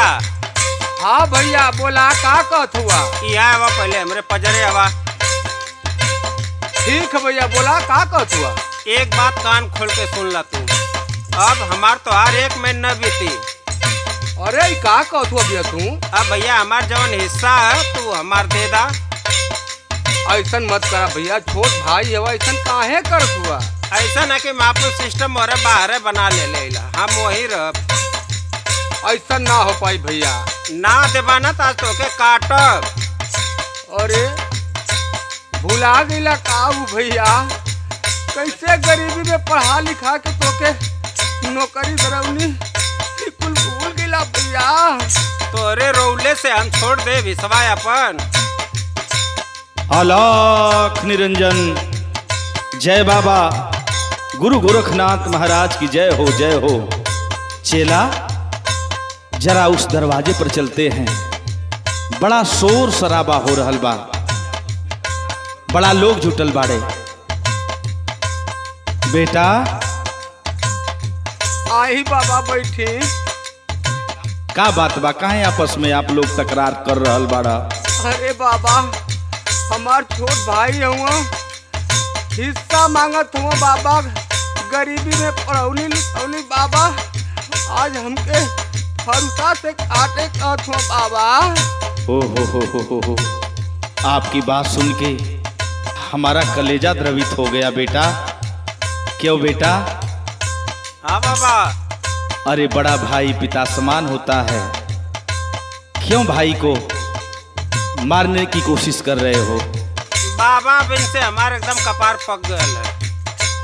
भैया। हाँ भैया बोला का कहत हुआ। यहाँ आवा पहले हमरे पजरे आवा। ठीक है भैया बोला का कहत हुआ। एक बात कान खोल के सुन ला तू। अब हमार तो हर एक महीना न बीती। अरे का कहत हुआ भैया तू। अब भैया हमार जवन हिस्सा है तू हमार दे दा। ऐसा मत करा भैया, छोट भाई है ऐसा काहे करत हुआ। ऐसा ना कि मापन सिस्टम और बाहर बना ले हम वही रह। ऐसा ना हो पाई भैया। ना देवाना तो तो के काटब। अरे भुला गईला काऊ भैया, कैसे गरीबी में पढ़ा लिखा के तोके नौकरी दरौनी कुल भूल गईला भैया। तोरे रौले से हम छोड़ दे विश्वास अपन। आलाख निरंजन। जय बाबा गुरु गोरखनाथ महाराज की जय हो जय हो। चेला जरा उस दरवाजे पर चलते हैं। बड़ा शोर शराबा हो रहल बा, बड़ा लोग जुटल बाड़े। बेटा आई बाबा बैठी। का बात बा, काहे आपस में आप लोग तकरार कर रहल बाड़ा। अरे बाबा हमार छोट भाई हुआ, हिस्सा मांगत हुआ बाबा, गरीबी में पढ़ौनी लिखौनी बाबा, आज हमके फरुसा से काटे कहत हुआ बाबा। ओ हो। आपकी बात सुन के हमारा कलेजा द्रवित हो गया बेटा। क्यों बेटा। हाँ बाबा। अरे बड़ा भाई पिता समान होता है, क्यों भाई को मारने की कोशिश कर रहे हो। बाबा बिन से हमारे एकदम कपार पक गया है।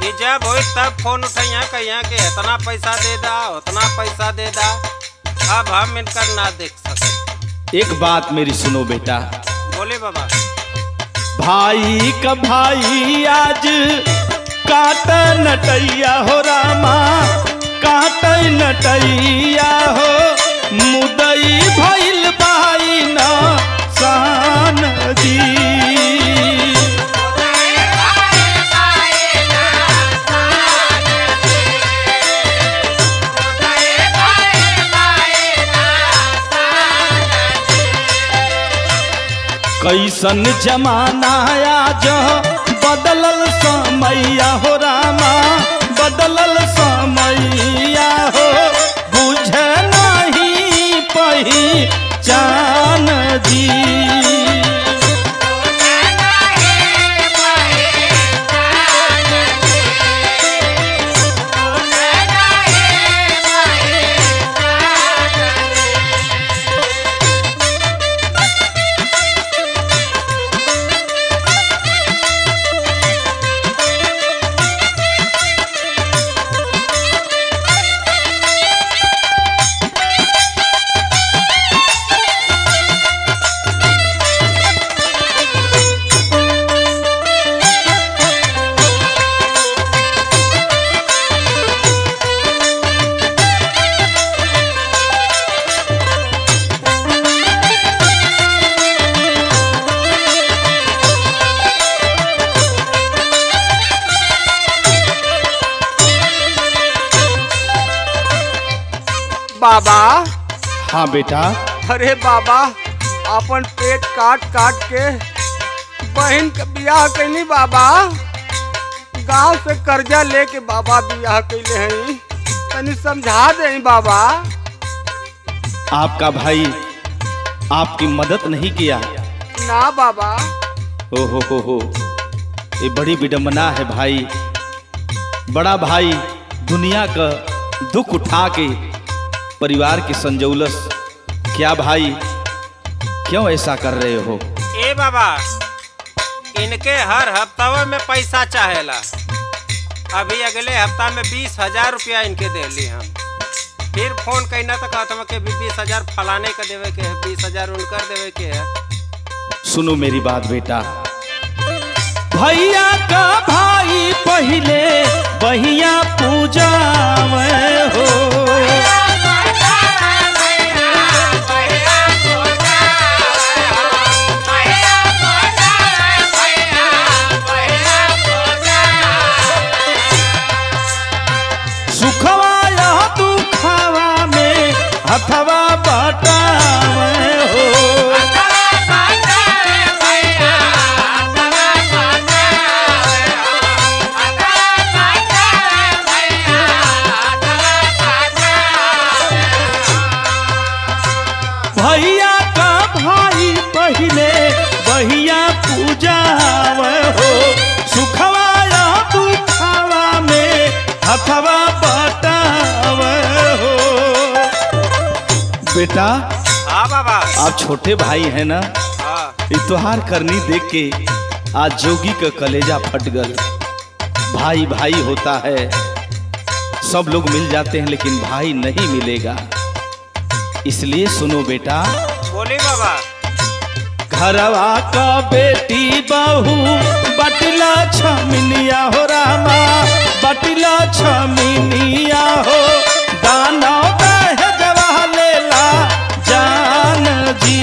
ये जब हो तब फोन उठाइया कहिया के इतना पैसा दे दा उतना पैसा दे दा। अब हम इनकर ना देख सकते। एक बात मेरी सुनो बेटा। बोले बाबा। भाई का भाई आज काट नटैया हो रामा, काट नटैया हो। मुदई भइल भाई ना सान जी। कैसन जमाना आज बदलल समैया हो रामा, बदलल समैया हो। बुझे नहीं पहचान जी। बाबा। हाँ बेटा। अरे बाबा अपन पेट काट काट के बहन के बियाह कैली बाबा, गांव से कर्जा लेके बाबा बियाह कैले हैं, तनी समझा दे बाबा। आपका भाई आपकी मदद नहीं किया। ना बाबा। ओ हो, ये बड़ी विडंबना है भाई। बड़ा भाई दुनिया का दुख उठा के परिवार की संजौलस। क्या भाई क्यों ऐसा कर रहे हो। ए बाबा इनके हर हफ्ता में पैसा चाहेला। अभी अगले हफ्ता में 20,000 रुपया इनके दे ली हम। फिर फोन कहना तो कहता कि 20,000 फलाने का देवे के है, 20,000 उनकर देवे के है। सुनो मेरी बात बेटा। भैया का भाई पहले बहिया पूजा में हो। सुखवा या दुखवा में हथवा बाटा बेटा, हाँ बाबा। आप छोटे भाई हैं ना, हाँ इतहार करनी देख के आज जोगी का कलेजा फट गल। भाई भाई होता है, सब लोग मिल जाते हैं लेकिन भाई नहीं मिलेगा। इसलिए सुनो बेटा, बोली बाबा। घरवा का बेटी बहू बटला छमिनिया हो रामा, बटला छमिनिया हो, दाना बह जवा लेला जान जी।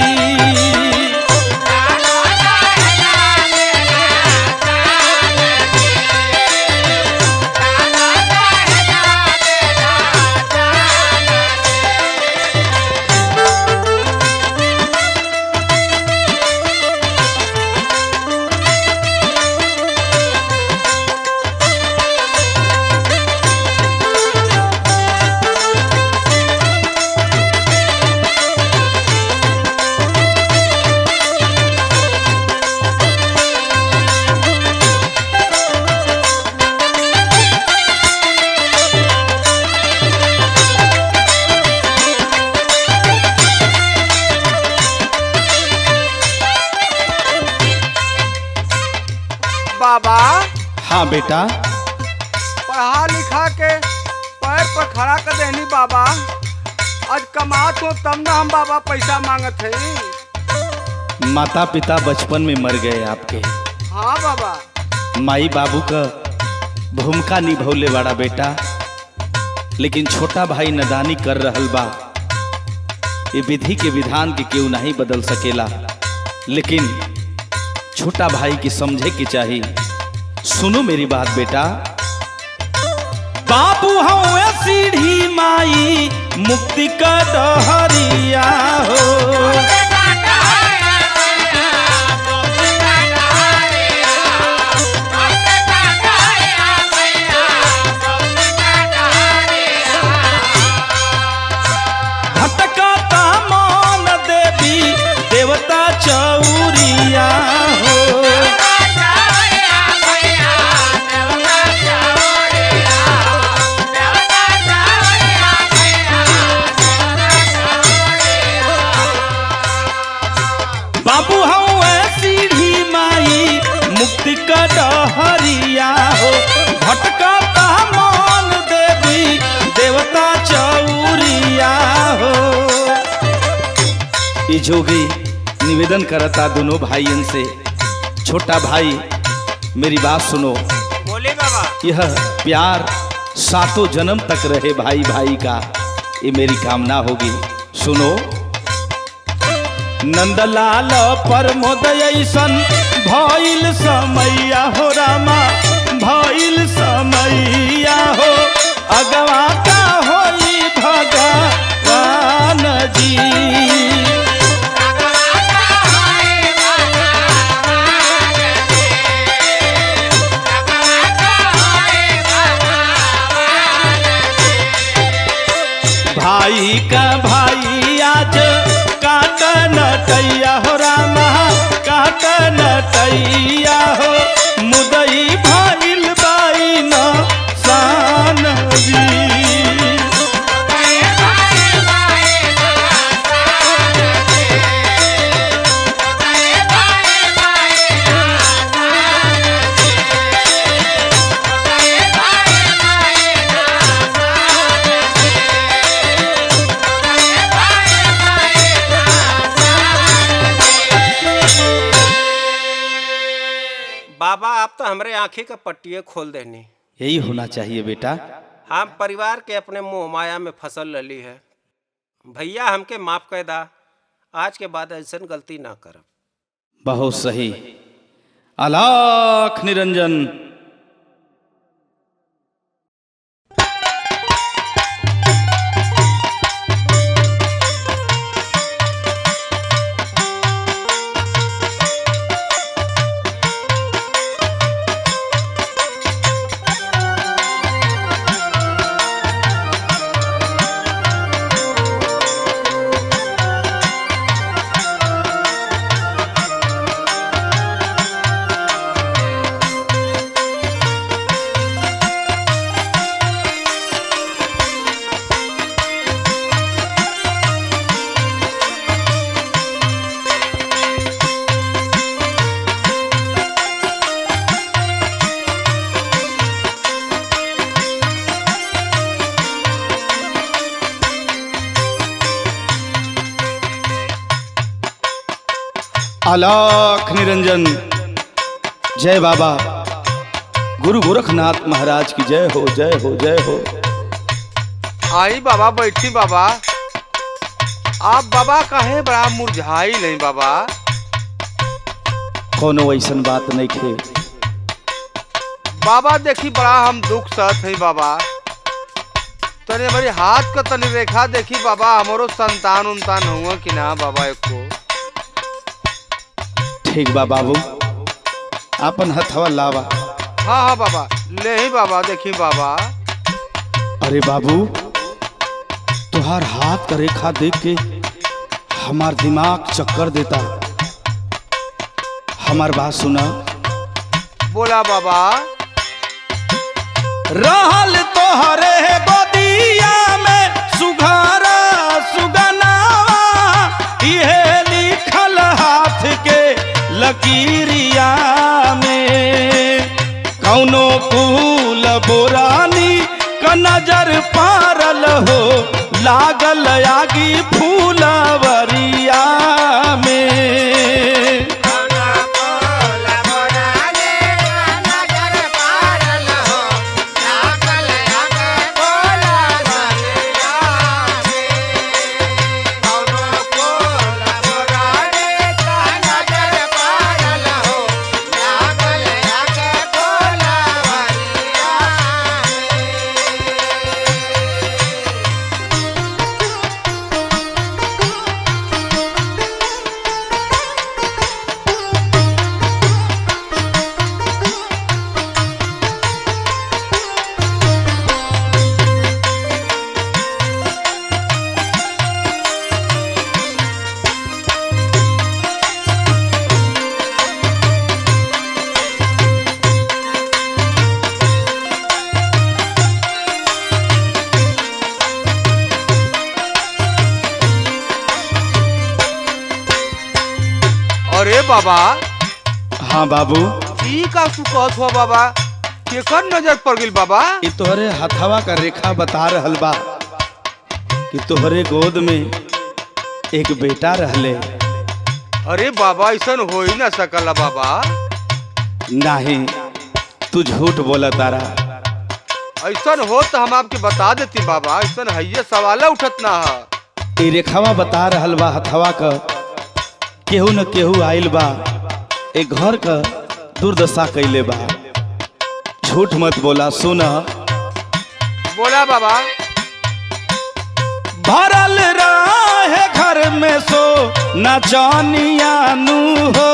बाबा हाँ बेटा, पढ़ा लिखा के पैर पर खड़ा कर देनी बाबा। आज कमात हो तब ना हम बाबा पैसा मांगत है। माता पिता बचपन में मर गए आपके, हाँ बाबा। माई बाबू का भूमिका निभौले बड़ा बेटा, लेकिन छोटा भाई नदानी कर रहल बा। ये विधि के विधान के क्यों नहीं बदल सकेला, लेकिन छोटा भाई की समझे की चाहिए। सुनो मेरी बात बेटा, बाबू हवे सीढ़ी माई मुक्ति का डहरिया हो। भटकाता मान देवी देवता चौरिया हो। बाबू हवे सीढ़ी माई मुक्ति का डहरिया हो। भटकाता मान देवी देवता चौरिया हो। ये जोगी निवेदन करता दोनों भाइयों से, छोटा भाई मेरी बात सुनो। बोली बाबा। यह प्यार सातों जन्म तक रहे भाई भाई का, ये मेरी कामना होगी। सुनो, नंदलाल प्रमोद ऐसन भइल समैया हो रामा, भइल समैया हो, अगवा का होई भगवान जी। भाई का भाई आज काट नटैया हो रामा, काट नटैया हो, मुदई भइल बाई न सान जी। बाबा आप तो हमरे आंखें का पट्टिए खोल देनी। यही होना चाहिए बेटा। हम परिवार के अपने मोह माया में फसल लली है। भैया हमके माफ कर दा, आज के बाद ऐसा गलती ना करब। बहुत सही। अलख निरंजन। आलाख निरंजन जय बाबा गुरु गोरखनाथ महाराज की जय हो जय हो जय हो। आई बाबा बैठी बाबा। आप बाबा काहे बड़ा मुरझाई नहीं बाबा? कोनो ऐसन बात नहीं खे। बाबा देखी बड़ा हम दुख सहत है बाबा। तनी हमारी हाथ का तनी रेखा देखी बाबा, हमारो संतान उनतान हुआ कि ना बाबा एको? ठीक बा बाबू, अपन हथवा लावा। हाँ हाँ बाबा, ले ही बाबा देखी बाबा। अरे बाबू, तुहार हाथ का रेखा देख के हमार दिमाग चक्कर देता। हमार बात सुना। बोला बाबा। रहल तोहरे गोदिया में सुघारा सुगनावा, इहे लिखल हाथ के लकीरिया में। कौनो फूल बोरानी का नजर पारल हो, लागल आगी फूलवरिया में। अरे बाबा। हाँ बाबू, ई का तू कहत हो बाबा? केकर नजर पड़ गई बाबा? ये तोहरे हथवा का रेखा बता रहल बा कि तोहरे गोद में एक बेटा रहले। अरे बाबा, ऐसा हो ही ना सकला बाबा। नहीं, तू झूठ बोला तारा। ऐसा हो तो हम आपके बता देती बाबा। ऐसा है ये सवाल उठत ना है। ये रेखावा बता रहल बा हथवा का केहू न केहू आइल बा, एक घर का दुर्दशा कैले बा। झूठ मत बोला। सुना। बोला बाबा। भरल रहे घर में सो न जानिया नू हो,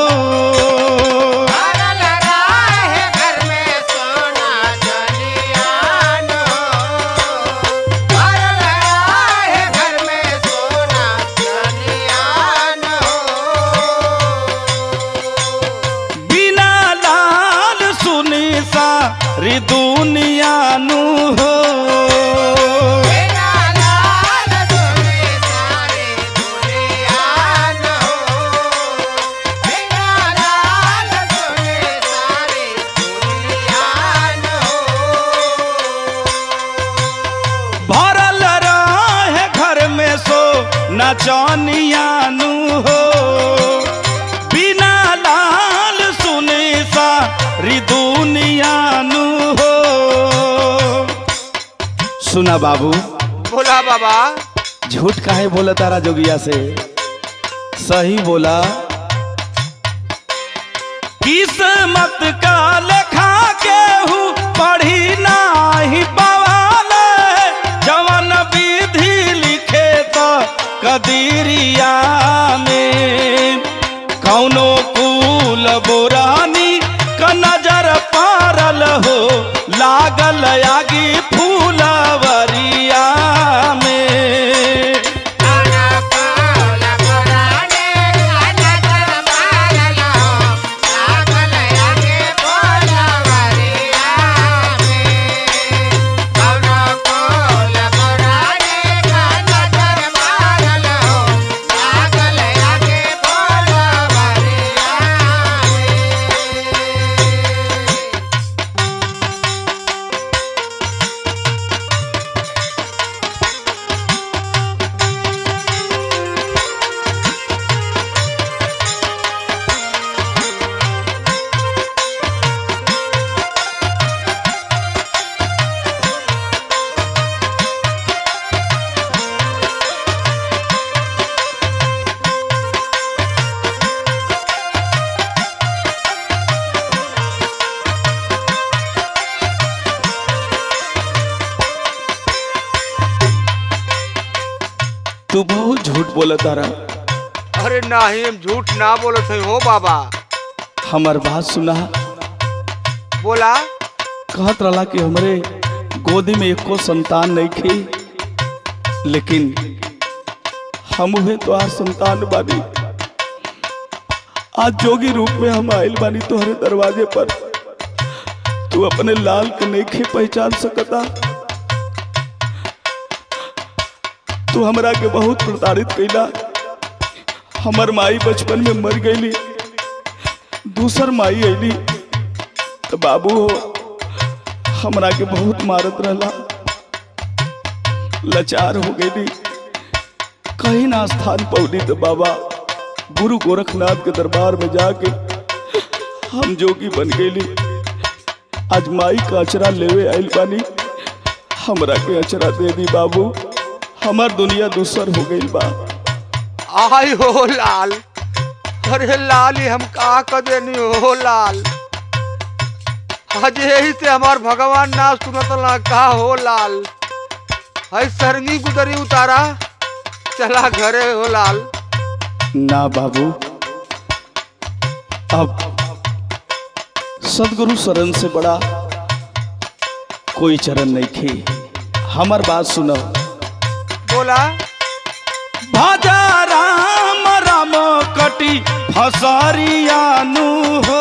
री दुनिया नू हो। भरल रहे घर में सो न जानिया नू हो, बिना लाल सुने सा री दुनिया नू हो। सुना बाबू। बोला बाबा। झूठ काहे बोला तारा जोगिया से? सही बोला। किस्मत का लेखा केहू पढ़ी नाही पावाले, जवन विधि लिखे तो कदीरिया में। कौनो कुल बोरानी का नजर पारल हो, लागल आगी फूलवरिया में। तू बहुत झूठ बोला तारा। अरे नाही, हम झूठ ना बोलत है हो बाबा। हमार बात सुना। बोला। कहत रहा कि हमरे गोदी में एको संतान नहीं थी, लेकिन हम हुए तो आज संतान बानी। आज जोगी रूप में हम आयल बानी तोहरे दरवाजे पर। तू अपने लाल के नहीं पहचान सकता। तू हमरा के बहुत प्रताड़ित कैला। हमर माई बचपन में मर गईली, दूसर माई अली तो बाबू हो हमरा के बहुत मारत रहला। लाचार हो गई, कहीं ना स्थान पौली तो बाबा गुरु गोरखनाथ के दरबार में जाके हम जोगी बन गईली। आज माई का अचरा लेवे आइल बानी। हमरा के अचरा दे दी बाबू, हमार दुनिया दूसर हो गई बा। आई हो लाल। अरे लाल, ही हम का कर देनी हो लाल। आज यही से हमार भगवान ना सुनत ना का हो लाल। है सरंगी गुदरी उतारा, चला घरे हो लाल। ना बाबू, अब सदगुरु शरण से बड़ा कोई चरण नहीं थी। हमार बात सुनो। बोला। भाजा राम राम कटी फसारियानु हो।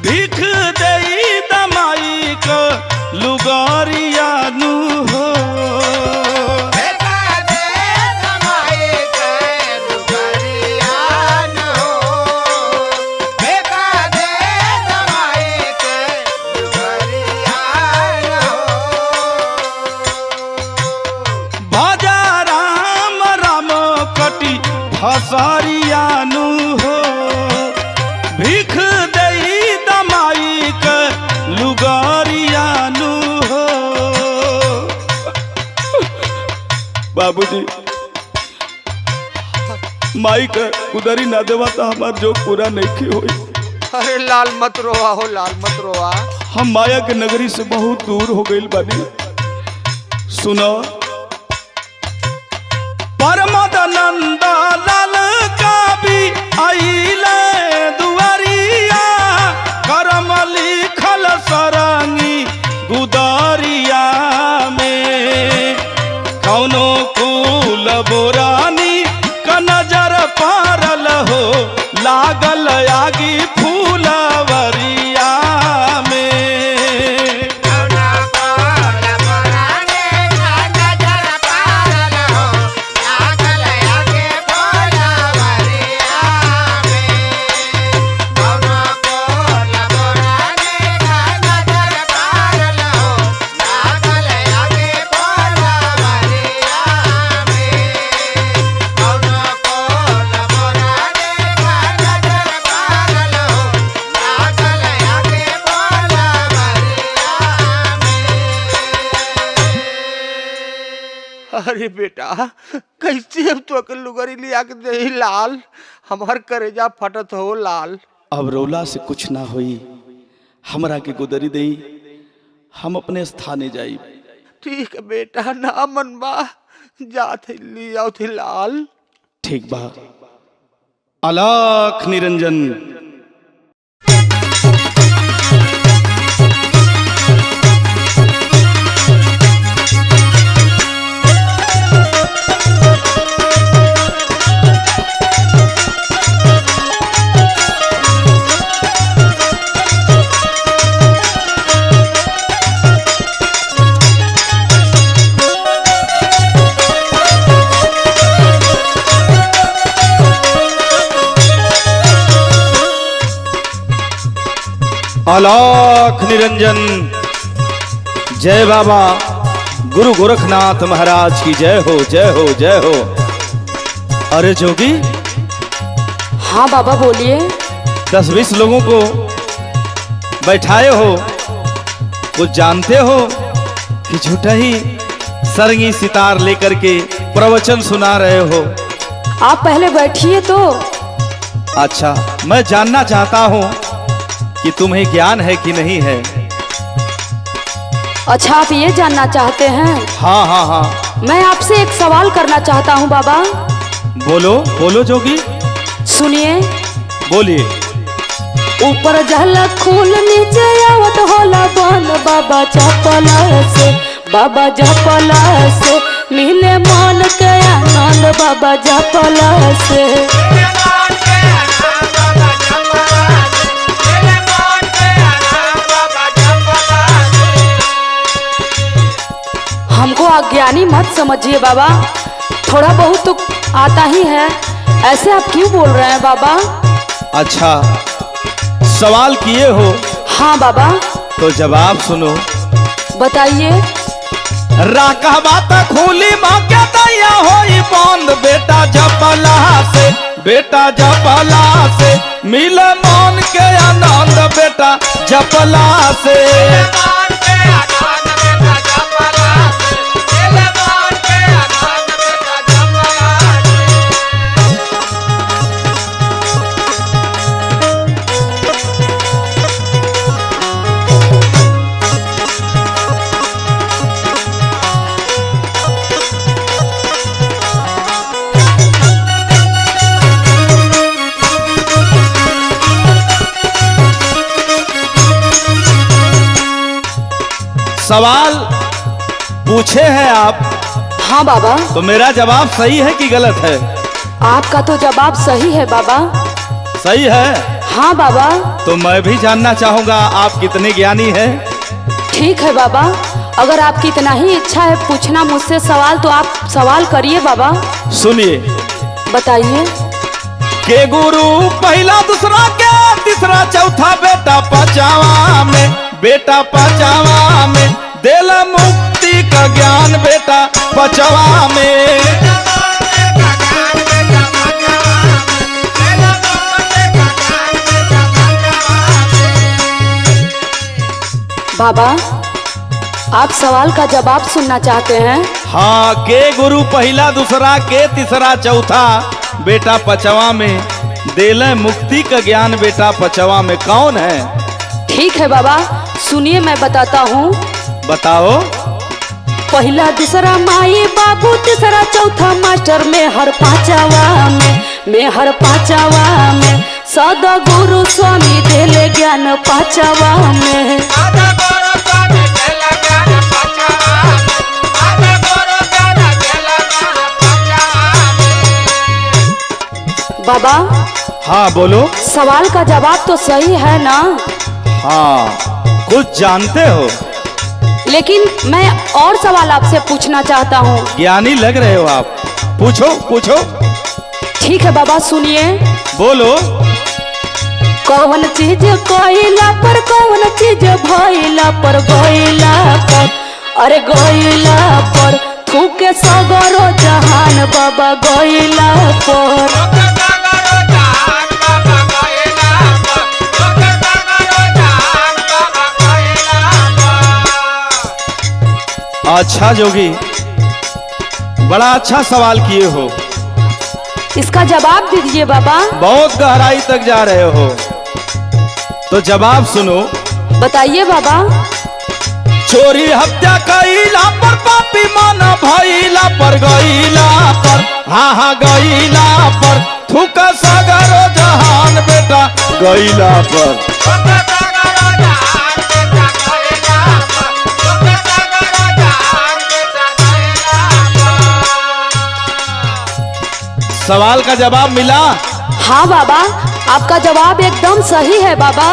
भीख देई दमाई को लुगारियानु हो। फसारियानु हो, भीख दई दमाई के लुगारियानु हो। बाबूजी, माई का उदरी ना देवा तो हमार जो पूरा नहीं होई। अरे लाल मत रोआ हो लाल, मत रोआ। हम माया के नगरी से बहुत दूर हो गई बानी। सुनो। परमानंद लाल का भी आइले दुआरिया, करम लिखल सरंगी गुदारिया में। कौनो कुल बोरानी का नजर पारल हो, लागल आगी फूलवरिया में। अरे बेटा, कैसे अब तो अकल लुगरी लिया के दे लाल। हमार करेजा फटत हो लाल। अब रोला से कुछ ना होई, हमरा के गुदरी दई, हम अपने स्थाने जाई। ठीक है बेटा, ना मनबा जात लिया थे लाल। ठीक बा। अलख निरंजन। अलख निरंजन। जय बाबा गुरु गोरखनाथ महाराज की जय हो, जय हो, जय हो। अरे जोगी। हाँ बाबा बोलिए। 10-20 लोगों को बैठाए हो, कुछ जानते हो कि झूठा ही सरंगी सितार लेकर के प्रवचन सुना रहे हो। आप पहले बैठिए तो। अच्छा, मैं जानना चाहता हूँ कि तुम्हें ज्ञान है कि नहीं है। अच्छा, आप ये जानना चाहते हैं? हाँ हाँ हाँ। मैं आपसे एक सवाल करना चाहता हूँ बाबा। बोलो बोलो जोगी, सुनिए। बोलिए। ऊपर झलक खूल नीचे आवत होला बंद, बाबा चपला से, बाबा जपला से मिले मन के आनंद, बाबा जपला से। हमको अज्ञानी मत समझिए बाबा, थोड़ा बहुत तो आता ही है। ऐसे आप क्यों बोल रहे हैं बाबा? अच्छा, सवाल किए हो? हाँ बाबा। तो जवाब सुनो। बताइए। राका बात खूली माँ क्या दैया होई बंद, बेटा जपला से, बेटा जपला से मिले मन के आनंद, बेटा जपला से। सवाल पूछे हैं आप? हाँ बाबा। तो मेरा जवाब सही है कि गलत है? आपका तो जवाब सही है बाबा। सही है? हाँ बाबा। तो मैं भी जानना चाहूंगा आप कितने ज्ञानी हैं। ठीक है बाबा, अगर आपकी इतना ही इच्छा है पूछना मुझसे सवाल तो आप सवाल करिए बाबा। सुनिए। बताइए। के गुरु पहला दूसरा के तीसरा चौथा, बेटा पांचवा में, बेटा पांचवा में देला मुक्ति का ज्ञान, बेटा पांचवा में। बाबा, आप सवाल का जवाब सुनना चाहते हैं? हाँ, के गुरु पहला दूसरा के तीसरा चौथा, बेटा पांचवा में देले मुक्ति का ज्ञान, बेटा पांचवा में कौन है? ठीक है बाबा, सुनिए मैं बताता हूँ। बताओ। पहला दूसरा माई बाबू तीसरा चौथा मास्टर, में हर पांचवा में हर पांचवा में सदा गुरु स्वामी देले ज्ञान पांचवा में। बाबा। हाँ बोलो। सवाल का जवाब तो सही है ना? हाँ, कुछ जानते हो। लेकिन मैं और सवाल आपसे पूछना चाहता हूँ। ज्ञानी लग रहे हो आप, पूछो पूछो। ठीक है बाबा, सुनिए। बोलो। कौन चीज कोइला पर, कौन चीज भइला पर, गइला पर, अरे गइला पर थूके सगरो जहान, बाबा गइला पर। अच्छा जोगी, बड़ा अच्छा सवाल किए हो। इसका जवाब दीजिए बाबा। बहुत गहराई तक जा रहे हो, तो जवाब सुनो। बताइए बाबा। चोरी हत्या कईला पर, पापी माना भइला पर, गईला पर, हाँ हाँ गईला पर थूका सागरो जहान, बेटा गईला पर। सवाल का जवाब मिला? हाँ बाबा, आपका जवाब एकदम सही है बाबा।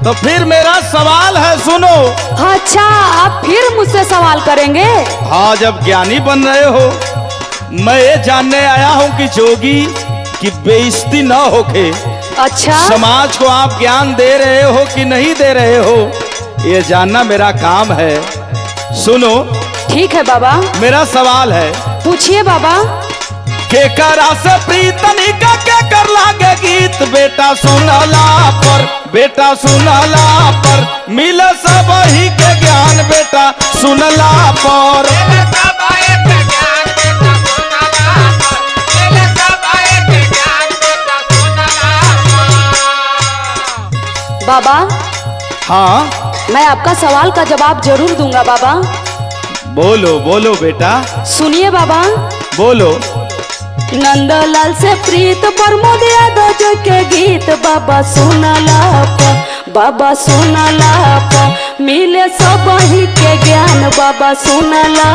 तो फिर मेरा सवाल है, सुनो। अच्छा, आप फिर मुझसे सवाल करेंगे? हाँ, जब ज्ञानी बन रहे हो, मैं ये जानने आया हूँ कि जोगी की बेइज्जती न होके। अच्छा। समाज को आप ज्ञान दे रहे हो कि नहीं दे रहे हो, ये जानना मेरा काम है। सुनो। ठीक है बाबा। मेरा सवाल है। पूछिए बाबा। के करा से प्रीतनी का के कर लागे गीत, बेटा सुनला पर, बेटा सुनला पर मिले सब ही के ज्ञान, बेटा सुनला पर। बाबा हाँ मैं आपका सवाल का जवाब जरूर दूंगा बाबा। बोलो बोलो बेटा, सुनिए बाबा। बोलो। नंदलाल से प्रीत प्रमोद यादव जो के गीत बाबा सुनला बाबा सुनला मिले सब ही के ज्ञान बाबा सुनला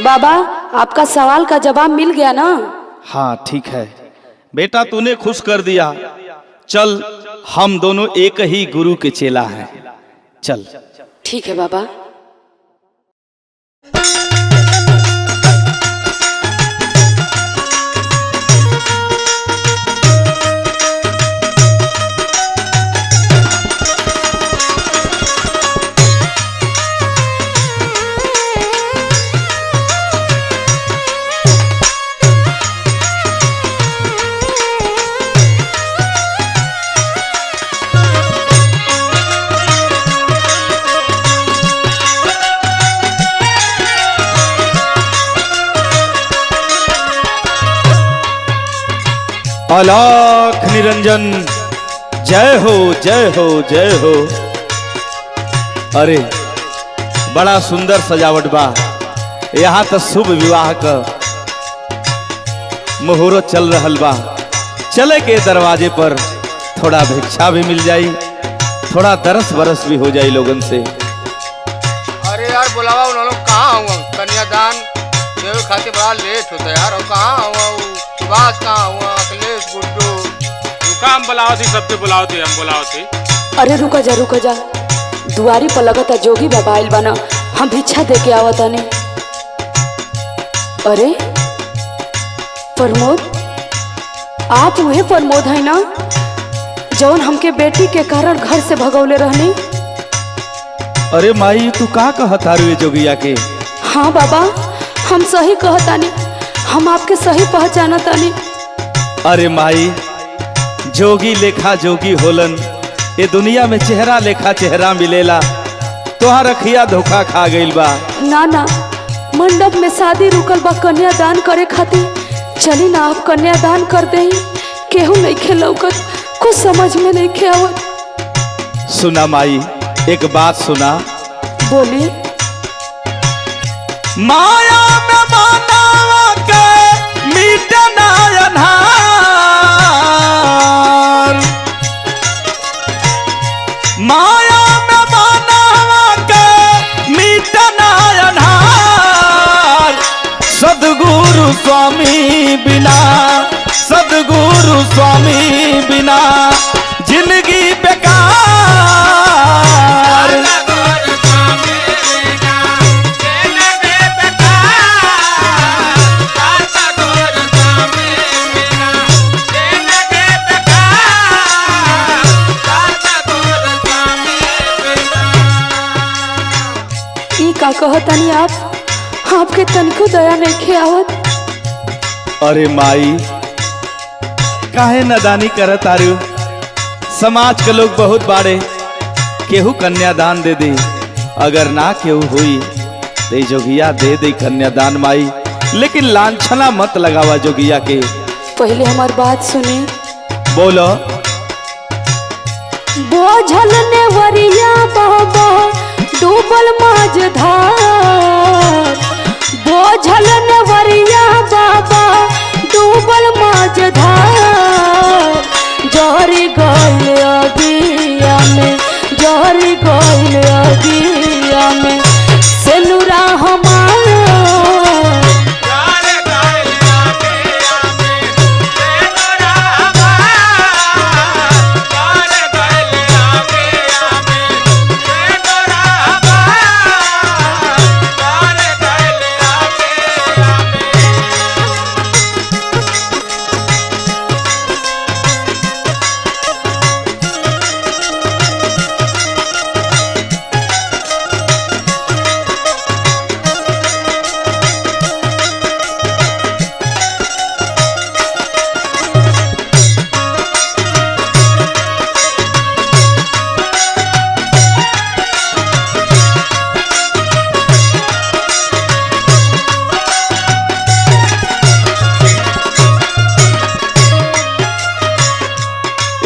बाबा आपका सवाल का जवाब मिल गया ना? हाँ ठीक है बेटा, तूने खुश कर दिया। चल हम दोनों एक ही गुरु के चेला हैं, चल। ठीक है बाबा। अलख निरंजन, जय हो जय हो जय हो। अरे बड़ा सुंदर सजावट बा, यहाँ तो शुभ विवाह का मुहूर्त चल रहल बा। चले के दरवाजे पर थोड़ा भिक्षा भी मिल जाई, थोड़ा दरस बरस भी हो जाई लोगन से। अरे यार बुलावा उन लोग कहाँ हुआ? कन्यादान देवे खातिर बड़ा लेट होता है यार। और कहाँ हुआ? सुभाष कहाँ हुआ? अखिलेश, गुड्डू रुका, हम बुलाओ थी, सबके बुलाओ थे, हम बुलाओ थे। अरे रुका जा दुआरी पर लगता जोगी बाबा आइल बना, हम भिक्षा दे के आवत आने। अरे प्रमोद, आप वही प्रमोद है ना जौन हमके बेटी के कारण घर से भगौले रहनी? अरे माई तू का कहतारू जोगिया के? हाँ बाबा हम सही कहतानी, हम आपके सही पहचानतानी। अरे माई, जोगी लेखा जोगी होलन, ये दुनिया में चेहरा लेखा चेहरा मिलेला, तोहार रखिया धोखा खा गइल बा। ना ना, मंडप में शादी रुकल बा कन्यादान करे खातिर, चली ना आप कन्यादान कर दे। केहू नहीं खेलौकत, कुछ समझ में नहीं खे आवत। सुना माई, एक बात सुना। बोली। माया में मानव के मिटना अन्हार, माया में मानव के मिटना अन्हार। सद्गुरु स्वामी बिना, सद्गुरु स्वामी बिना जिंदगी बेकार। का कहतनी आप, आपके तनिको दया नहीं खे आवत? अरे माई काहे नदानी करत आरू? समाज के लोग बहुत बाड़े, केहू कन्यादान दे दे, अगर ना केहू हुई तो जोगिया दे दे कन्यादान माई, लेकिन लांछना मत लगावा जोगिया के। पहले हमारी बात सुनी। बोलो। बोझल ने वरिया बाबा डूबल माझधार, बोझल ने वरिया बाबा डूबल माझधार। जहरी गइल अगिया में, जहरी गइल अगिया में सेनुरा हमार।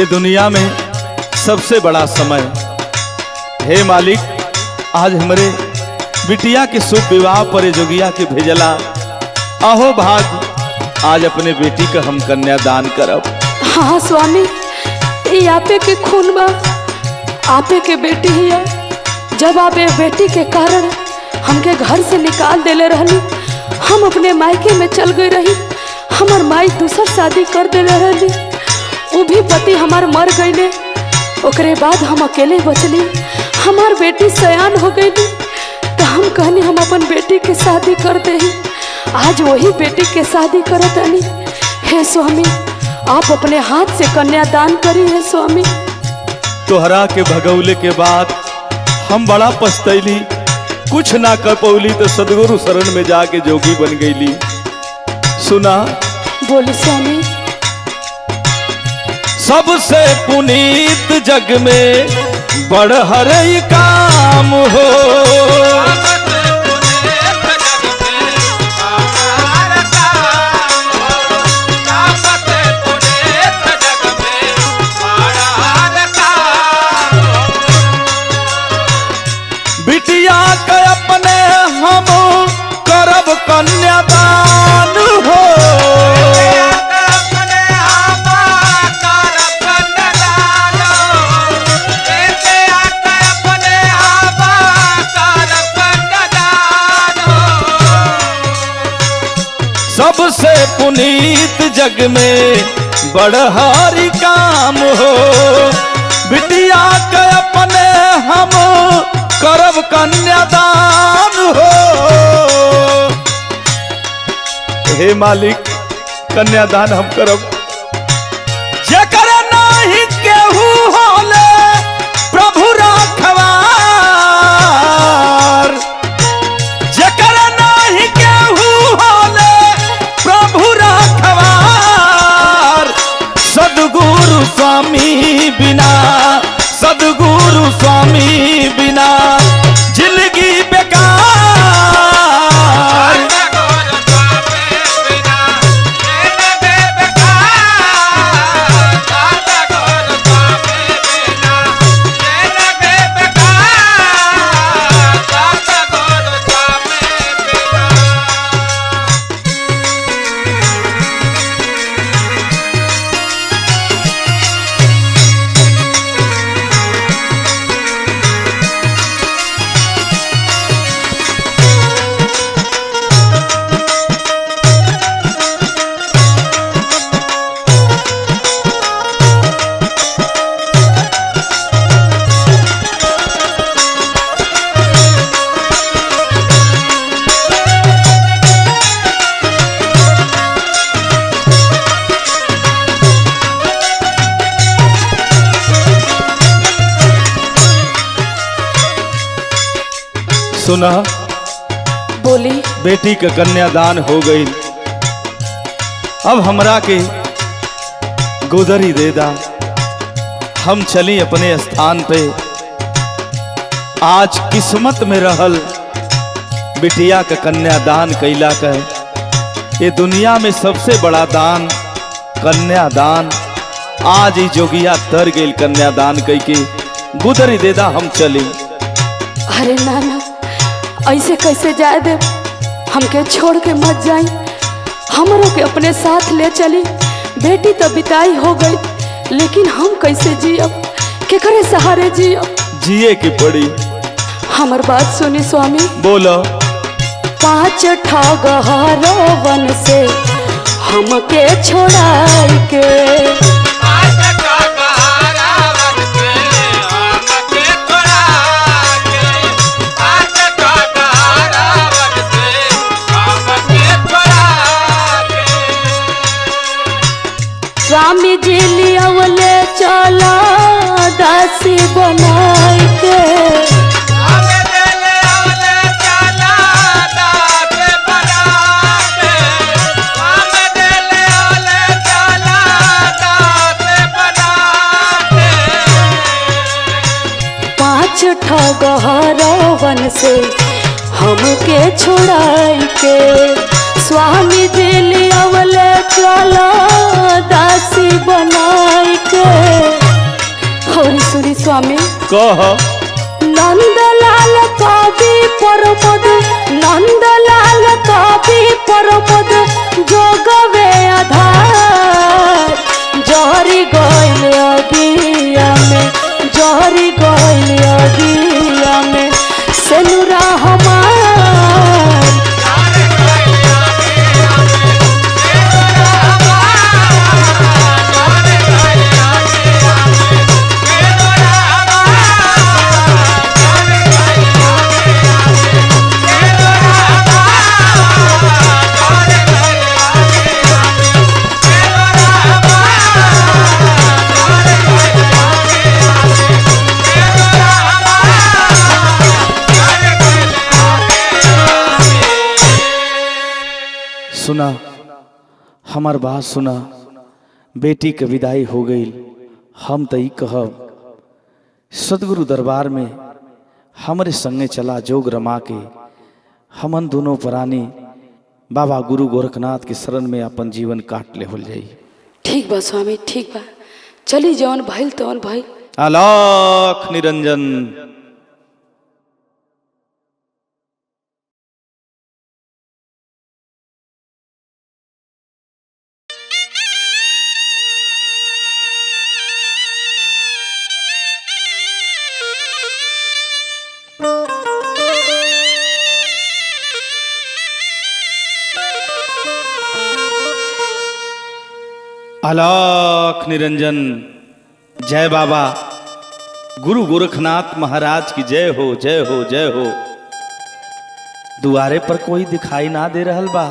ये दुनिया में सबसे बड़ा समय। हे मालिक, आज हमारे बिटिया के शुभ विवाह पर जोगिया के भेजला। आहो भाग, आज अपने बेटी का हम कन्यादान करब। हाँ स्वामी, ये आपे के खून बा, आपे के बेटी ही है। जब आप ये बेटी के कारण हमके घर से निकाल देले रहली, हम अपने मायके में चल गई रही। हमार माई दूसर शादी कर देले रहली, वो भी पति हमार मर गईले। ओकरे बाद हम अकेले बचली। हमार बेटी सयान हो गई, तो हम कहनी हम अपन बेटी के शादी कर दे। आज वही बेटी के शादी करत आनी। हे स्वामी, आप अपने हाथ से कन्यादान करी। है स्वामी, तोहरा के भगौले के बाद हम बड़ा पछतैली, कुछ ना कर पौली तो सदगुरु शरण में जाके जोगी बन गईली। सुना, बोली स्वामी। सबसे पुनीत जग में बड़हर काम हो, बिटिया के अपने हम करब कन्यादान हो। सबसे पुनीत जग में बड़हारी काम हो, बिटिया के अपने हम करब कन्यादान हो। हे मालिक, कन्यादान हम करब। जेकर नहीं केहू होले प्रभु राखवार, जेकर नहीं केहू होले प्रभु राखवार। सदगुरु स्वामी बिना, सदगुरु स्वामी बिना जिंदगी बेकार। सुना, बोली। बेटी का कन्यादान हो गई, अब हमरा के गुदरी दे दा। हम चली अपने स्थान पे। आज किस्मत में रहल बिटिया का कन्यादान कैला का। ये दुनिया में सबसे बड़ा दान कन्यादान। आज ही जोगिया तर गई कन्यादान कई के गुदरी दे दा, हम चली। अरे नाना, ऐसे कैसे जाए दे? हमके छोड़ के मत जाई, हमरों के अपने साथ ले चली। बेटी तो बिताई हो गई, लेकिन हम कैसे जियब? केकरे सहारे जियब? जिए की पड़ी। हमर बात सुनी स्वामी। बोलो। 5 ठगहरवन से हमके छोड़ाई के, स्वामी जी लियावले चला दासी बनाई के। ठगहरवन से हमके छोड़ाई के, स्वामी जी लियावले चला दासी बनाई के। स्वामी कह। नंदलाल कवि प्रमोद, नंदलाल कवि प्रमोद जोगवे आधार, जहरी गइल अगिया में, जहरी गइल अगिया में सेनुरा हमार। सुना हमार बात सुना, बेटी के विदाई हो गई। हम तो कहब सदगुरु दरबार में हमरे संगे चला जोग रमा के हमन दोनों प्राणी बाबा गुरु गोरखनाथ के शरण में अपन जीवन काट ले हो जाई। ठीक बा स्वामी, ठीक बा, चली जौन भइल तौन भइल। अलख निरंजन। अलख निरंजन। जय बाबा गुरु गोरखनाथ महाराज की जय हो, जय हो, जय हो। दुआरे पर कोई दिखाई ना दे रहल बा।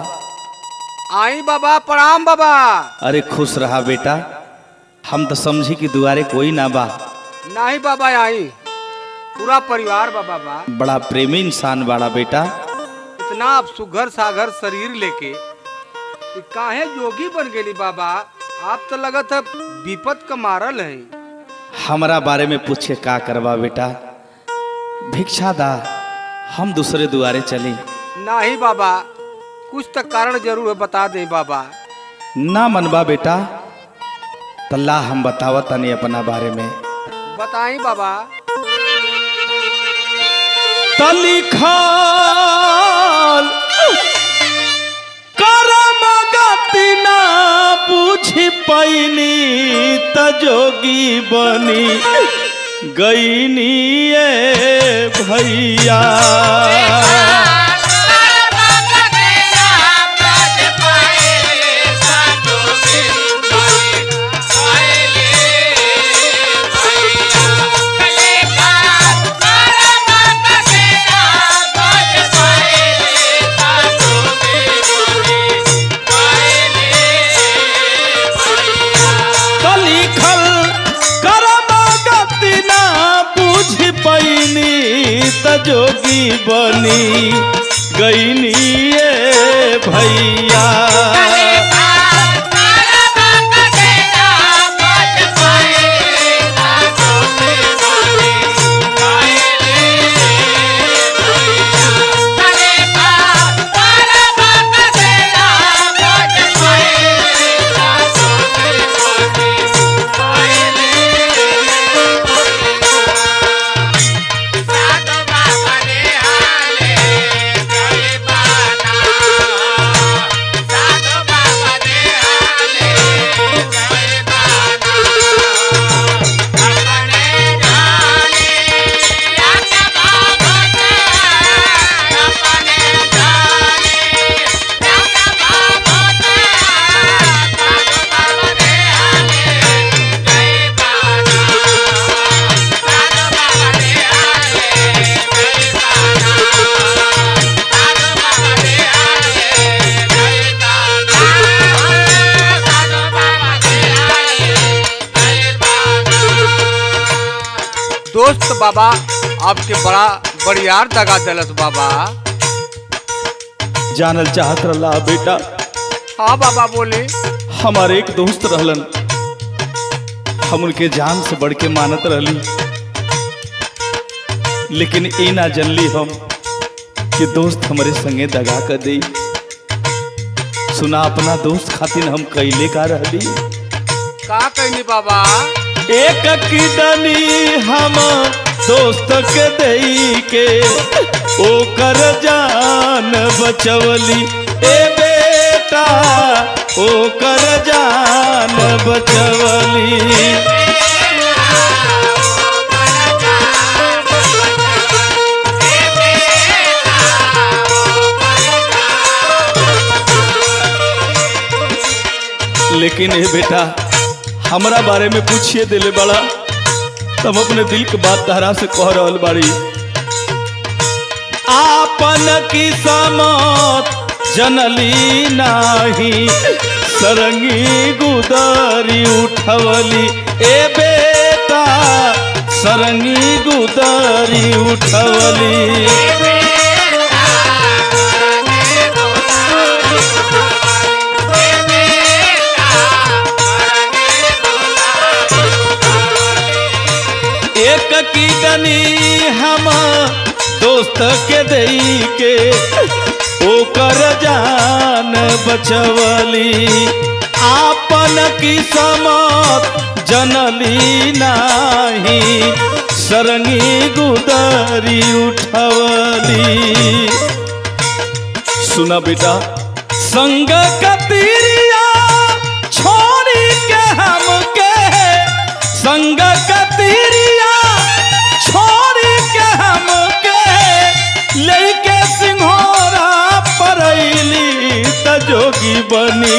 आई बाबा, प्रणाम बाबा। अरे खुश रहा बेटा, हम तो समझी कि दुआरे कोई ना बा। नहीं बाबा, आई पूरा परिवार बा बाबा। बड़ा प्रेमी इंसान बाड़ा बेटा। इतना आप सुघर सागर शरीर लेके काहे योगी बन गेली बाबा? आप तो लगत है विपत का मारल है। हमारा बारे में पूछे का करवा बेटा, भिक्षा दा, हम दूसरे दुआरे चली। नहीं बाबा, कुछ तो कारण जरूर है, बता दे बाबा। ना मनबा बेटा, तल्ला हम बतावत तनी अपना बारे में। बताई बाबा। तलिखाल करम गति ना पूछ पैनी तजोगी बनी गईनी ए भैया। जोगी बनी गईनी ए भैया। दोस्त बाबा आपके बड़ा बड़ियार दगा दलस बाबा। जानल चाहत रहा बेटा। हाँ बाबा बोले। हमारे एक दोस्त रहलन, हम उनके जान से बढ़ के मानत रहली, लेकिन ए ना जनली हम कि दोस्त हमारे संगे दगा कर दे। सुना अपना दोस्त खातिर हम कैले का रहली। का कहनी बाबा? एक किडनी हम दोस्त के दई के ओकर जान बचवली ए बेटा ओकर जान बचवली। लेकिन ए बेटा हमरा बारे में पूछिए दिले बड़ा तब अपने दिल के बात तहरा से कह रहल बाड़ी। आपन की समत जनली नाही सरंगी गुदरी उठवली ए बेटा सरंगी गुदरी उठवली। एक किडनी हम दोस्त के दई के ओकर जान बचवली। आपन की समत जनली नाही सरंगी गुदरी उठवली। सुना बेटा संग कतीरिया छोड़ी के हमके संग कतीरिया छोड़ी के हमके लेके सिंघोरा परैली त जोगी बनी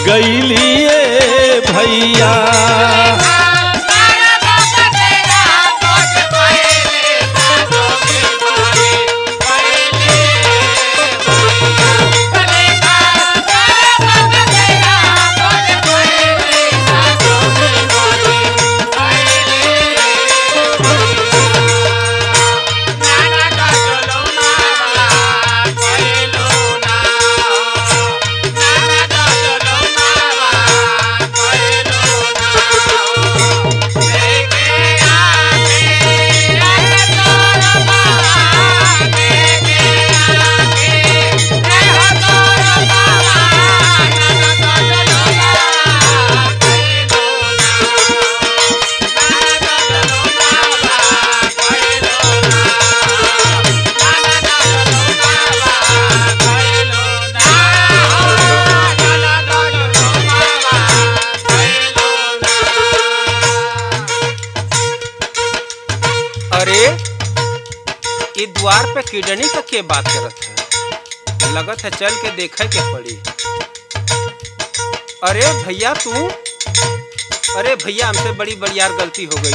गईली ए भैया। अरे ये द्वार पे किडनी का के बात करत है, लगत है चल के देखे के पड़ी। अरे भैया तू, अरे भैया हमसे बड़ी यार गलती हो गई,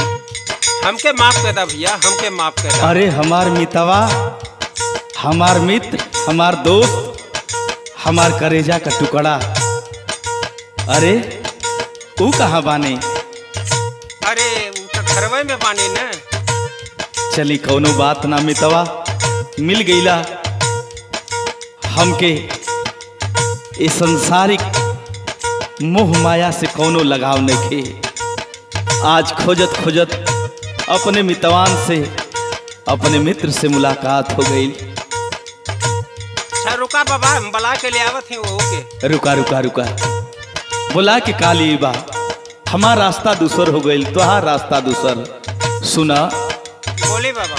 हमके माफ कर दा भैया, हमके माफ कर दा। अरे हमार मितवा हमार मित्र हमार दोस्त हमार करेजा का टुकड़ा, अरे तू कहाँ बाने? अरे वो तो घरवे में बाने न। चली कौनो बात ना मितवा, मिल गईला हमके ये संसारिक मोह माया से कौनो लगाव नहीं खे। आज खोजत खोजत अपने मितवान से अपने मित्र से मुलाकात हो गई। अच्छा रुका बाबा, हम बुला के ले आवत हैं वो के। रुका रुका रुका, बुला के काली बा, हमार रास्ता दूसर हो गई, तुहार रास्ता दूसर। सुना बोले बाबा।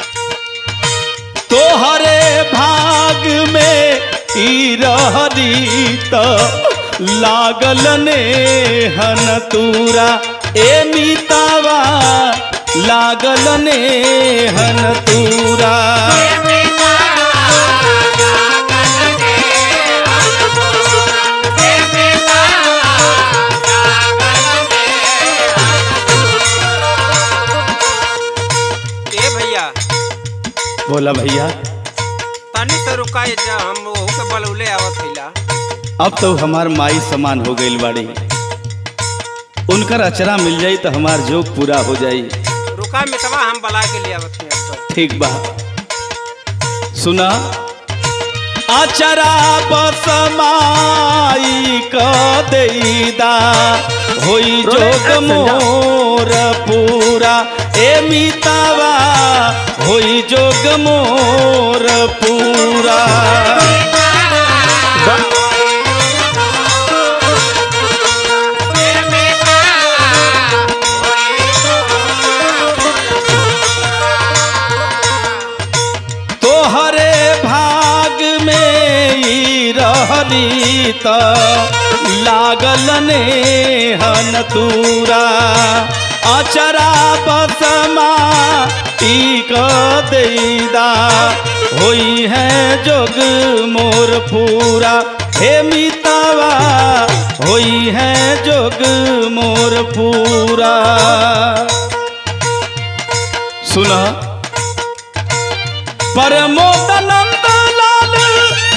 तोहरे भाग में ई रहली त लागल नेहन तूरा ए मितावा लागल नेहन तूरा। बोला भैया तानी से रुका जा, हम वो के बलौले आवत हिला। अब तो हमार माई समान हो गई बाड़ी, उनकर अचरा मिल जाई तो हमार जोग पूरा हो जाई। रुका मितवा, हम बुला के ले आवत हैं। ठीक बा। सुना अचरा बसमाई क देईदा होई जोग मोर पूरा ए मितावा होई जोग मोर पूरा। त लागल नेहन तूरा अचरा बसमा टीक देदा होई है जोग मोर पूरा हे मितवा होई है जोग मोर पूरा। सुना परमोदानंद लाल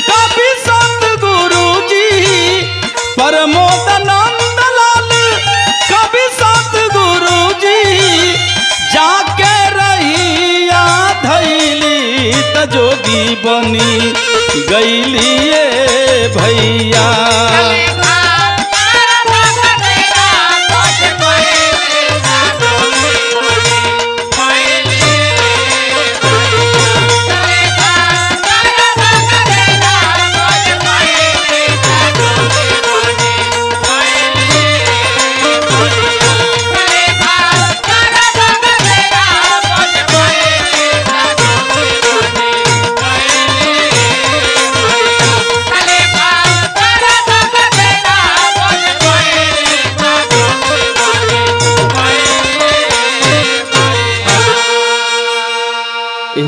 कवि सतगुरु जी, परमोदानंद लाल कवि सतगुरु जी जाके रहिया धैली त जोगी बनी गईली भैया।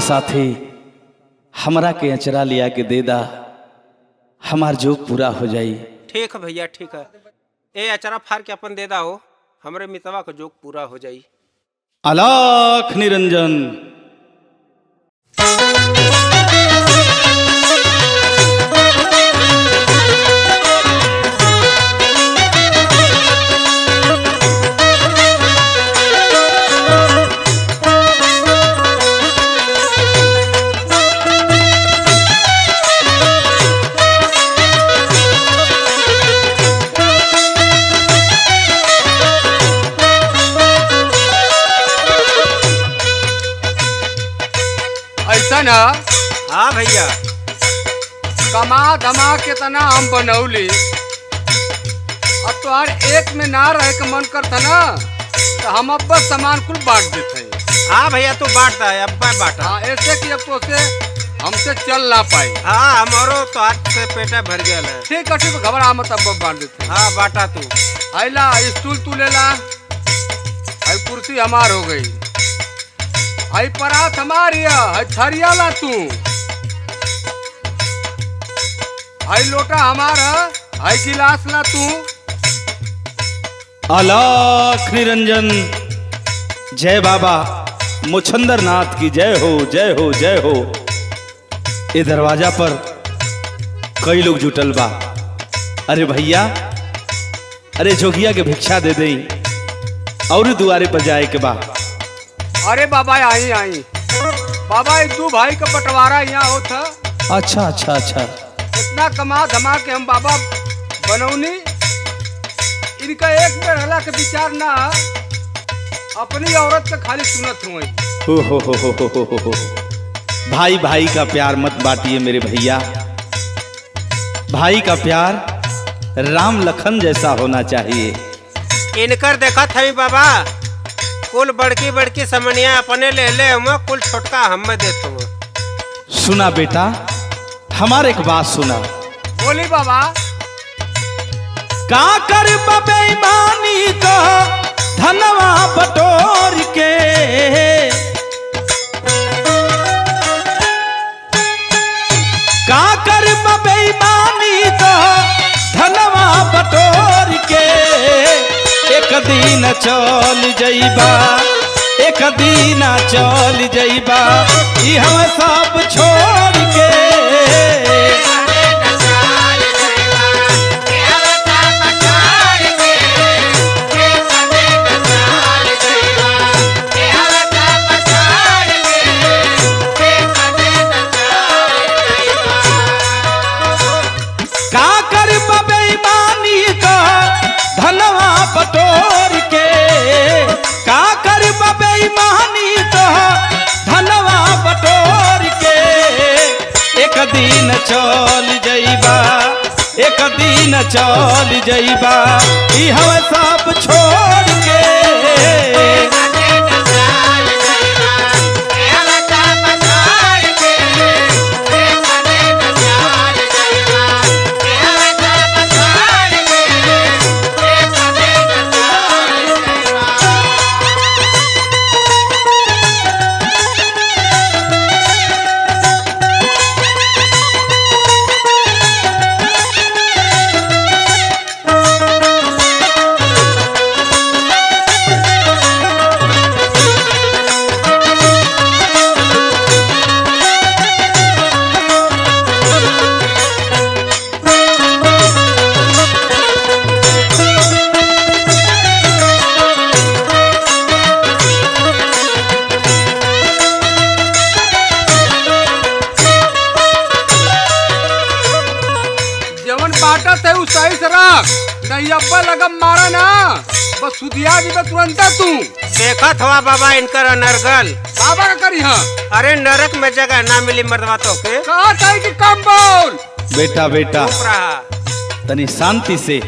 साथी हमरा के अचरा लिया के दे दा, हमार जोग पूरा हो जाई। ठीक है भैया ठीक है, ए अचरा फाड़ के अपन दे दा हो, हमरे मितवा का जोग पूरा हो जाई। अलख निरंजन। ऐसा ना हाँ भैया, कमा धमा के तना हम बनौली, अब तो हर एक में ना रहे के मन करता ना तो हम अब बस सामान कुल बांट देते हैं। हाँ भैया तू बांटता है, अब मैं बांटा। हाँ ऐसे कि अब तो से हमसे चल ना पाई। हाँ हमारो तो हाथ से पेटा भर गया है। ठीक है घबरा मत, अब बांट देते हैं। हाँ बांटा तू। आइला स्टूल तू ले ला, आई कुर्सी हमार हो गई, आई परात हमारी है, थरिया ला तू, आई लोटा हमारा, आई गिलास ला तू। अलख निरंजन। जय बाबा मुछंदर नाथ की जय हो जय हो जय हो। ये दरवाजा पर कई लोग जुटल बा। अरे भैया, अरे जोगिया के भिक्षा दे दई और दुआरे पर जाए के बा। अरे बाबा आई आई बाबा, ये दू भाई का बंटवारा यहाँ होता। अच्छा अच्छा अच्छा। इतना कमा धमा के हम बाबा बनौनी, इनका एक बेर हला के विचार ना, अपनी औरत का खाली सुनत हुई। हो। भाई भाई का प्यार मत बांटिए मेरे भैया, भाई का प्यार राम लखन जैसा होना चाहिए। इनकर देखा था बाबा, कुल बड़की बड़की समनिया अपने ले ले हम, कुल छोटका हम में देते हुए। सुना बेटा, हमारे एक बात सुना। बोली बाबा। का कर बेईमानी का धनवा बटोर के, का कर बेईमानी का धनवा बटोर के, एक दिन चल जइबा, एक दिन चल जइबा, ई हम सब छोड़ के। बटोर के का कर बेईमानी तो धनवा बटोर के, एक दिन चल जइबा, एक दिन चल जइबा, ई हम सब छोड़ के। नहीं अब्बा लगा मारा ना बस सुधिया जी में तुरंत तू देखत हुआ बाबा इनकर अनर्गल बाबा का करी हाँ अरे नरक में जगह ना मिली मर्दवा तो के कहा था कि कम बोल बेटा बेटा चुप रहा। तनी शांति से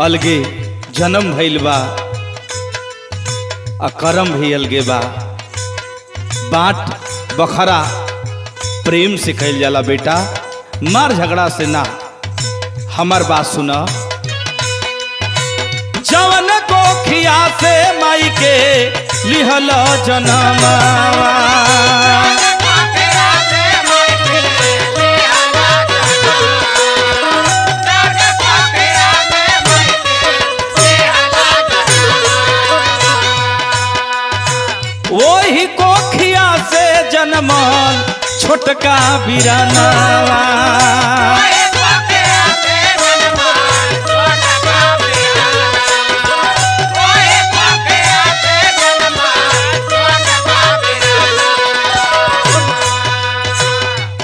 अलगे जन्म भइल बा आ करम भी अलगे बा। बाँट बखरा प्रेम से कइल जाला बेटा, मार झगड़ा से ना। हमार बात सुना। जवन कोखिया से माई के लिहल जनमवा वही कोखिया से जन्मल छोटका बिरनवा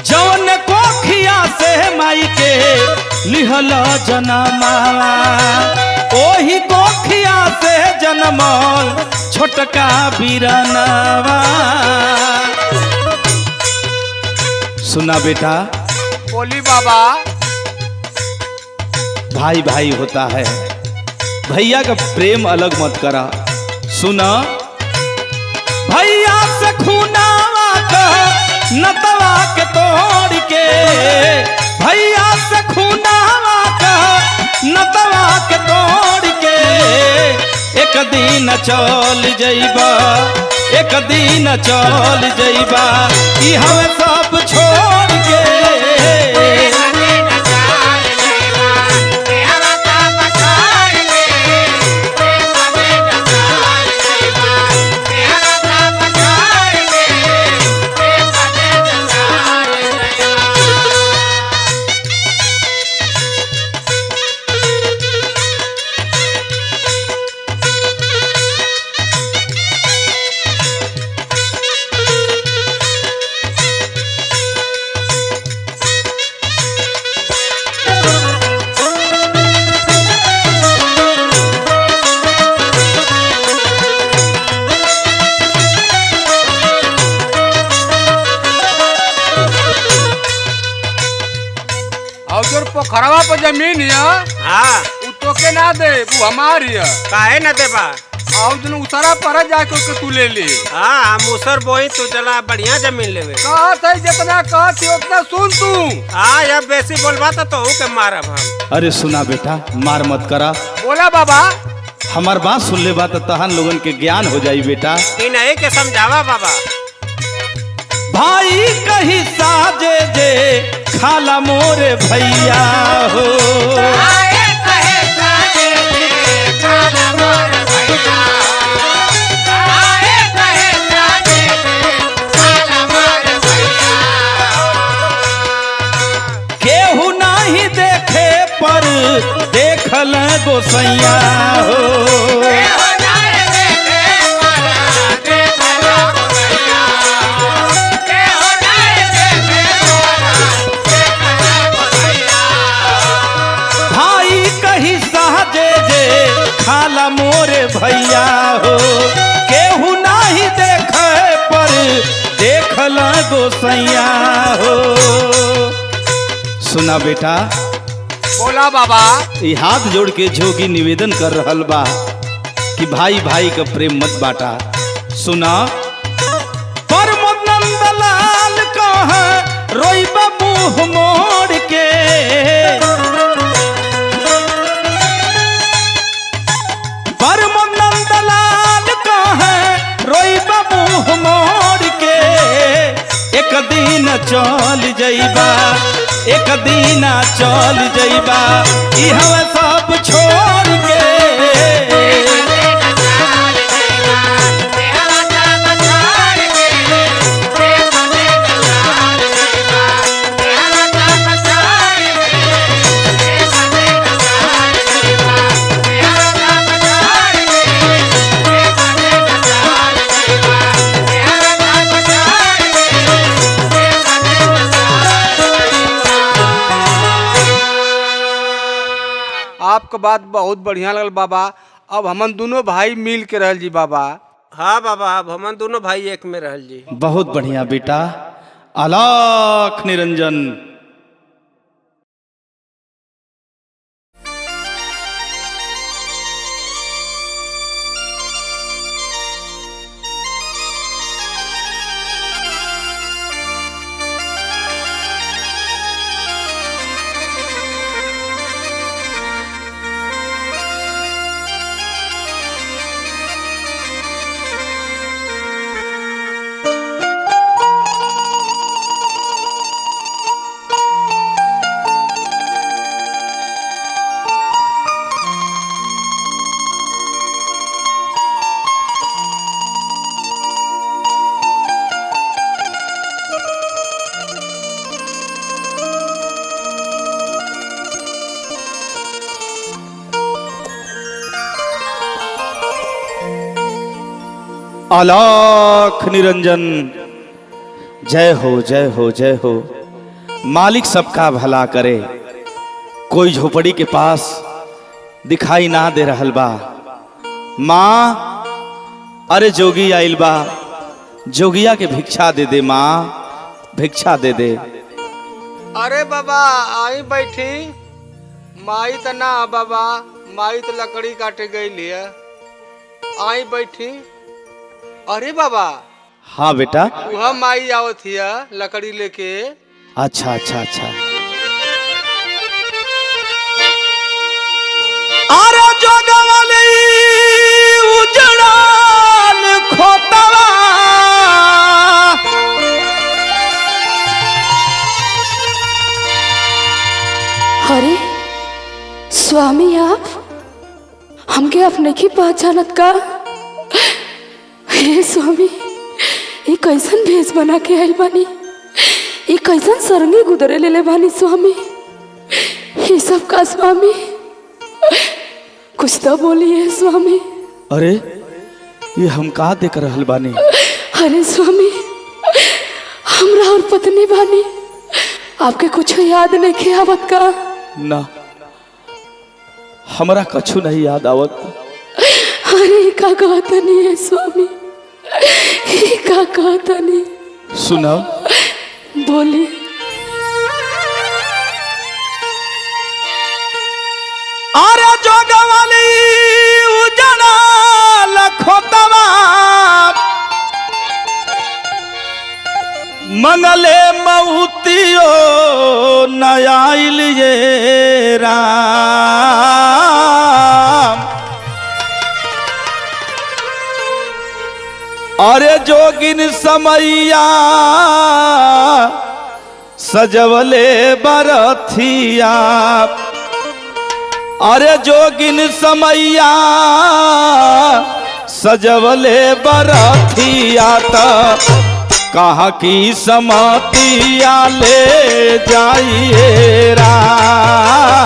जौन कोखिया से माई के लिहल जनमवा ओही कोखिया से जन्मल छोटका बिरनवा। सुना बेटा, बोली बाबा। भाई भाई होता है, भैया का प्रेम अलग मत करा। सुना, भैया से खूनावा का नतवा के तोड़ के, भैया से खूनावा का नतवा के तोड़ के, एक दिन चल जइबा, एक दिन चल जइबा, ई हमें सब छोड़ के। पोखरवा पर जमीन है हाँ उ तो के ना दे, वो हमारी है। काहे न देबा? और जन उतरा पर जाके के तू ले ले। हाँ हम उसर बोई तू चला बढ़िया जमीन लेवे। कहा था जितना कहती उतना सुन तू। हाँ जब बेसी बोलबा तो के मारब हम। अरे सुना बेटा, मार मत करा। बोला बाबा। हमार बात सुन ले बात तहन लोगन के ज्ञान हो जाई बेटा। नहीं के समझावा बाबा। भाई कही साजे जे खाला मोरे भैया हो, केहू नहीं देखे पर देखल गोसैया हो। खाला मोरे भैया हो, केहू नहीं देखे पर देखल गोसैया हो। सुना बेटा। बोला बाबा। ये हाथ जोड़ के जोगी निवेदन कर रहल बा कि भाई भाई का प्रेम मत बाटा। सुना, पर नंदलाल कहा रोइबा मुँह मोड़ के, नंदलाल कहे रोइबा मुँह मोड़ के, एक दिन चल जइबा, एक दिन चल जइबा, ई हमें सब छोड़ के। आपका बात बहुत बढ़िया लगल बाबा। अब हमन दोनों भाई मिल के रहल जी बाबा। हाँ बाबा, अब हम दोनों भाई एक में रहल जी। बहुत बढ़िया बेटा, अलख निरंजन। अलख निरंजन, जय हो जय हो जय हो। मालिक सबका भला करे। कोई झोपड़ी के पास दिखाई ना दे रहल बा। माँ, अरे जोगी आइल बा, जोगिया के भिक्षा दे दे माँ, भिक्षा दे दे। अरे बाबा आई बैठी। माई तो ना बाबा, माई तो लकड़ी काटे गई लिया। आई बैठी। अरे बाबा। हाँ बेटा। वह माई आवत हिया लकड़ी लेके। अच्छा अच्छा अच्छा। अरे जोगवाली उजड़ाल खोतवा, अरे स्वामी, आप हमके अपने की पहचानत का? हे स्वामी, ये कैसन भेष बना के आइल बानी? ये कैसन सरंगी गुदरे ले बानी स्वामी? ये सब का स्वामी? कुछ तो बोलिए स्वामी। अरे ये हम का देख रहल बानी? अरे स्वामी, हमरा और पत्नी बानी, आपके कुछ याद नहीं के आवत का? ना, हमरा कछु नहीं याद आवत। अरे का कहता नहीं है स्वामी, का कहता नहीं? सुना, बोली। अरे जोगवाली उजड़ाल खोतवा, मंगले मऊतियो नयाइल ये राम। अरे जोगिन समैया सजवले बरथिया। अरे जोगिन समैया सजवले बरथिया, त कहाँ की समतिया ले जाइए राम।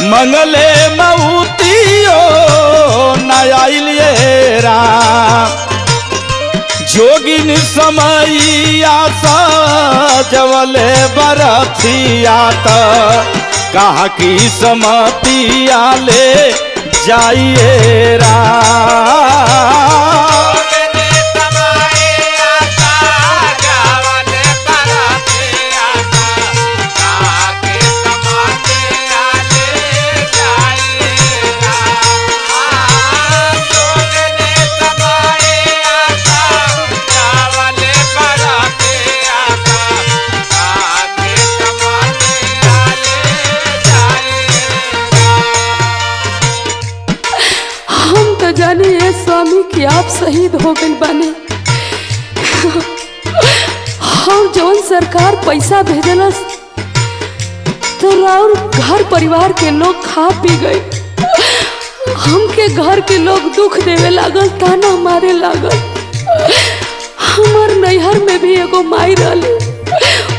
मंगले मऊतियो नयाइल ये राम। जोगिन समैया सजवले बरथिया, त कहाँ की समतिया ले जाइए राम। जानिए स्वामी कि आप शहीद हो गए बानी। और जौन सरकार पैसा भेजलस त और घर परिवार के लोग खा पी गए। हमके घर के लोग दुख देवे लागल, ताना मारे लागल। हमार नैहर में भी एगो माई रहली,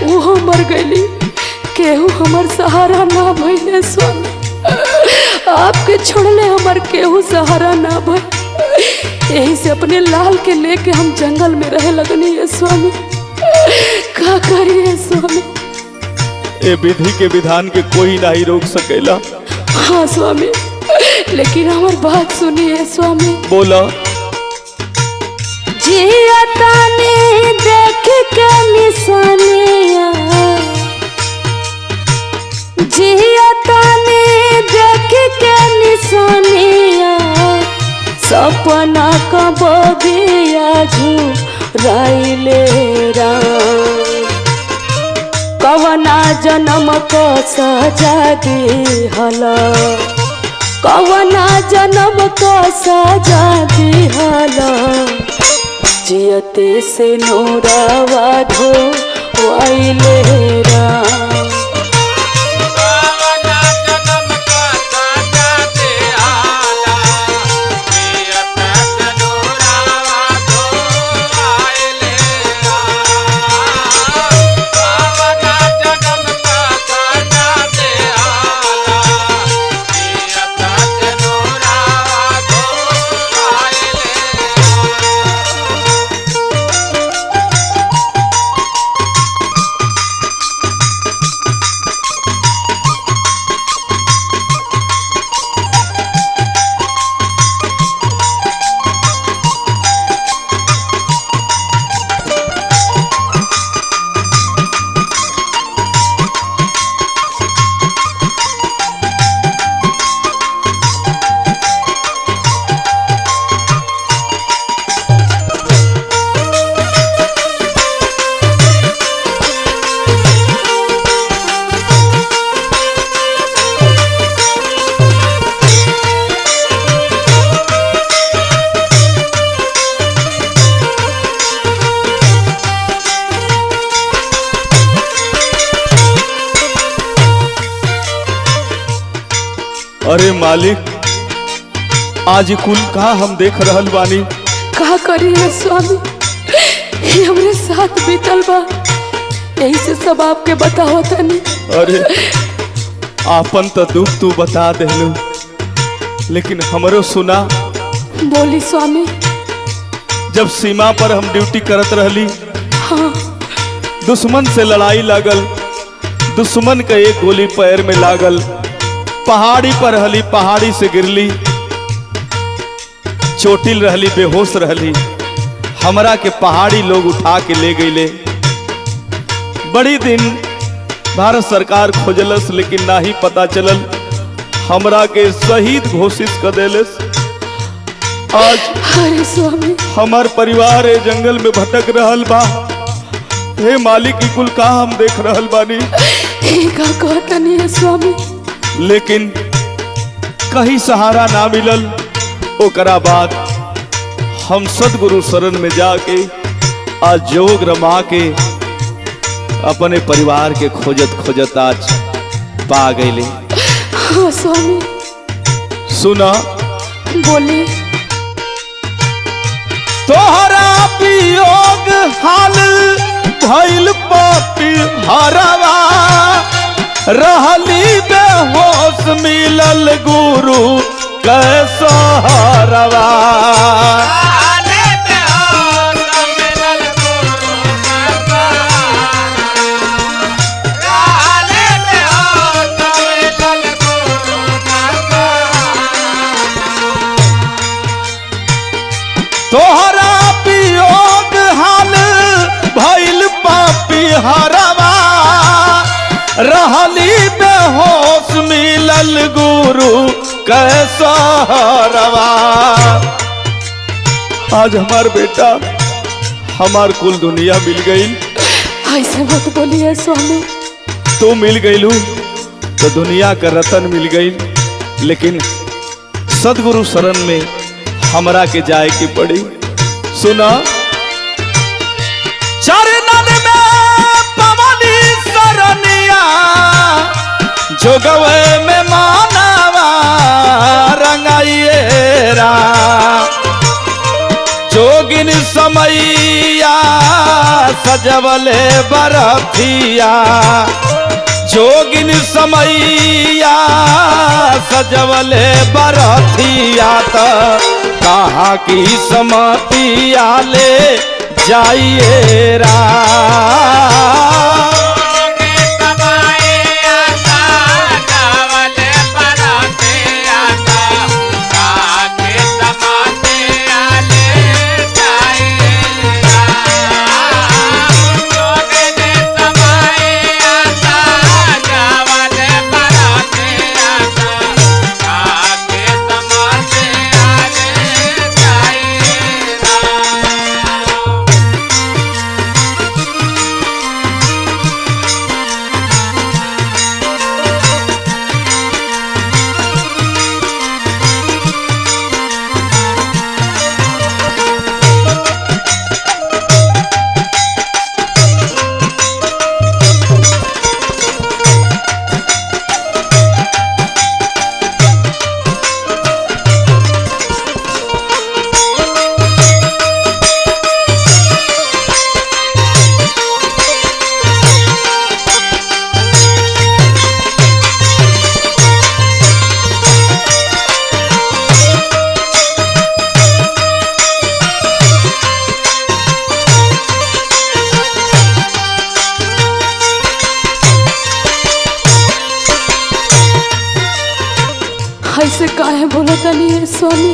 वो मर गईली। केहू हमार सहारा ना भइले स्वामी, आपके छोड़ले हमार केहू सहारा ना भइल। यही से अपने लाल के लेके हम जंगल में रहे लगनी है स्वामी। का करिए स्वामी? ए विधि के विधान के कोई नहीं रोक सकेला। हाँ स्वामी, लेकिन हमार बात सुनिए स्वामी। बोला। जिया ताने देख के निशानिया, जिया ताने देख के निशानिया, सपना का बगिया झुराइले राम। कवना जन्म को सजा दिहला, कवना जन्म को सजा दिहला, जियते से नूरावा धोइले राम। अरे मालिक, आज कुल का हम देख रहल बानी। का करिए स्वामी, ये हमरे साथ बीतल बा, यही से सब आपके बताओ तनी। अरे आपन तो दुख तू बता देलू, लेकिन हमरो सुना। बोली स्वामी। जब सीमा पर हम ड्यूटी करत रहली, हाँ। दुश्मन से लड़ाई लागल, दुश्मन के एक गोली पैर में लागल, पहाड़ी पर रहली, पहाड़ी से गिरली, चोटिल रहली, बेहोश रहली। हमरा के पहाड़ी लोग उठा के ले गईले। बड़ी दिन भारत सरकार खोजलस, लेकिन ना ही पता चलल। हमरा के शहीद घोषित कर देलस। आज अरे स्वामी, हमार परिवार ए जंगल में भटक रहल बा। हे मालिक, की कुल का हम देख रहल बानी। का कहतनी है स्वामी, लेकिन कहीं सहारा ना मिलल। ओकरा बाद हम सदगुरु शरण में जाके आज जोग रमा के अपने परिवार के खोजत खोजत आज पा गईले। हाँ स्वामी। सुना। बोली। तोहरा वियोग हाल भइल पापी हरवा, रहली बेहोश मिलल गुरु कैसा हरवा। तोहरा वियोग हाल भइल पापी हरवा, रहली बेहोश मिलल गुरु कैसा हरवा। आज हमार बेटा, हमार कुल दुनिया मिल गई। ऐसे मत बोलिए स्वामी। तू मिल गईलू तो दुनिया का रतन मिल गई, लेकिन सदगुरु शरण में हमरा के जाए की पड़ी। सुना। चरणन में पवनी शरणिया, जोगवे में मानवा रंगाइएरा जोगिन समैया सजवले बरथिया जोगिन समैया सजवले बरथिया त कहाँ की समतिया ले जाइएरा ऐसे काहे बोला तनी है स्वामी,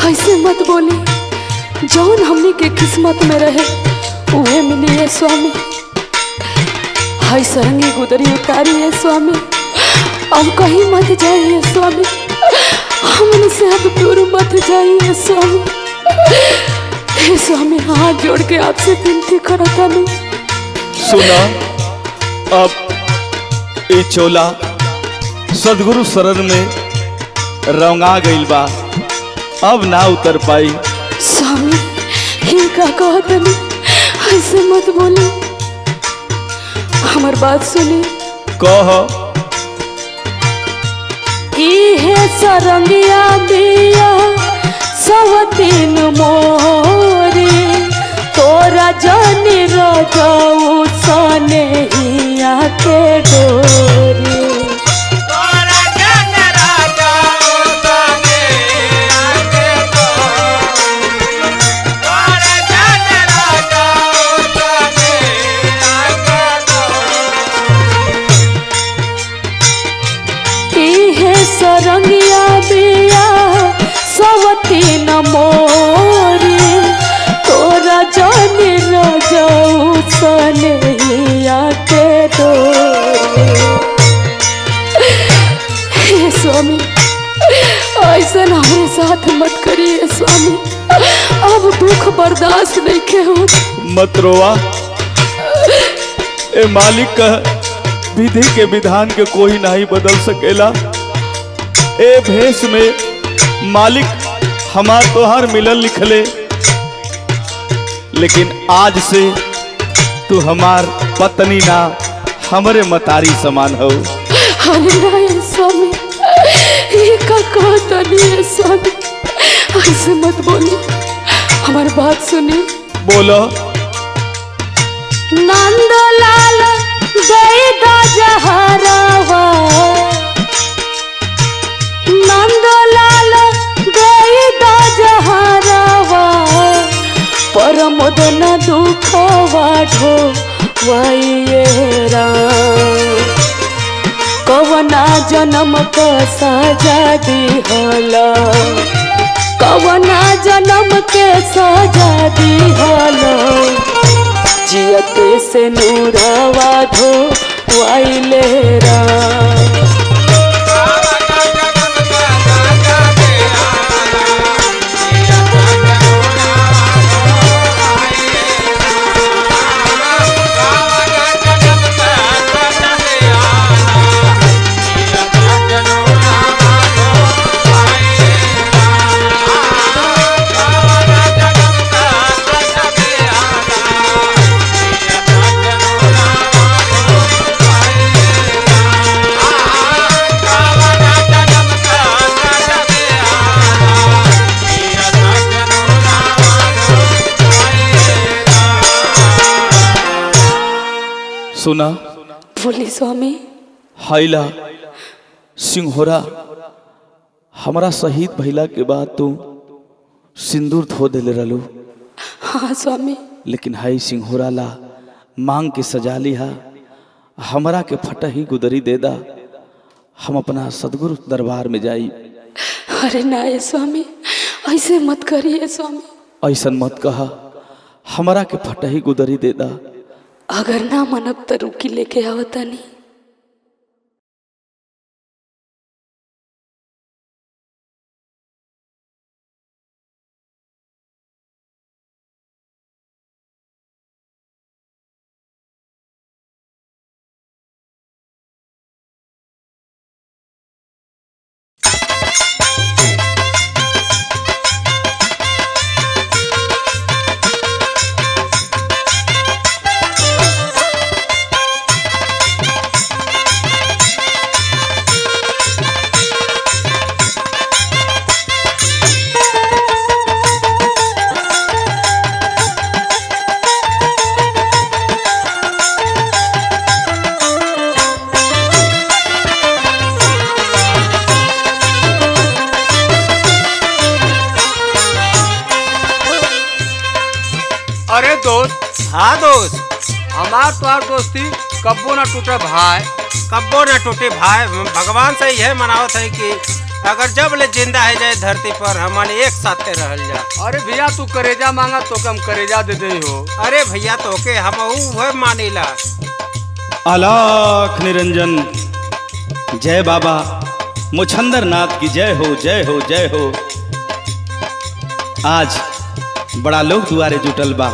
ऐसे मत बोली। जौन हमनी के किस्मत में रहे उहे मिली है स्वामी। हाय सरंगी गुदरी उतारी है स्वामी, अब कहीं मत जाइए स्वामी, हमने से अब दूर मत जाइए स्वामी। हे स्वामी हाथ जोड़ के आपसे विनती करता नहीं। सुना, अब ये चोला सदगुरु शरण में रंगा गइल बा, अब ना उतर पाई। स्वामी इनका कहतनी ऐसे मत बोली, हमार बात सुनी। कह। इहे सरंगिया बिया सवतीन मोरे, तोरा जानी रजाऊ सने हिया के डोरे। सरंगिया बिया सवतीन मोरे, तोरा जाने रजाऊ सनहिया के डोरे। हे स्वामी ऐसा हमारे साथ मत करिए स्वामी, अब दुख बर्दाश्त नहीं के हो। मत रोआ, ए मालिक का विधि के विधान के कोई नहीं बदल सकेला। ए भेष में मालिक हमार तोहार मिलन लिखले, लेकिन आज से तू हमार पत्नी ना हमरे मतारी समान हो। स्वामी ये का कहतनी है स्वामी, ऐसे मत बोली, हमारी बात सुनी। बोलो। नंदलाल दैदा जहरावा, नंदलाल दैदा जहरावा, परमोद न दुखवा ढोवाइएरा। कवना जन्म का सजा दिहला, कवना जन्म के सजा दिहला, जियते से नूरवा ढोवाइलेरा। सुना बोली स्वामी। हाइला सिंहोरा हमारा शहीद भइला के बाद तू सिंदूर धो देले रहलू, हाँ स्वामी। लेकिन हाई सिंहोरा ला मांग के सजा लिहा, हमरा के फटही गुदरी दे दा, हम अपना सदगुरु दरबार में जाई। अरे ना ये स्वामी, ऐसे मत करिए स्वामी। ऐसन मत कहा, हमरा के फटही गुदरी दे दा। अगर ना मनब तो रुकी लेके आवता नहीं। अरे दोस्त, हाँ दोस्त, हमार तोहार दोस्ती कब्बो ना टूटे भाई। कब्बो न टूटे भाई। भगवान से यह मनावत है कि अगर जब ले जिंदा है जाए धरती पर हमन एक साथ रहल जा। अरे भैया तू करेजा मांगा तो हम करेजा दे दे हो। अरे भैया तोके हम वह मानीला। अलाख निरंजन, जय बाबा मुछंदर नाथ की जय हो, जय हो, जय हो। आज बड़ा लोग दुआरे जुटल बा।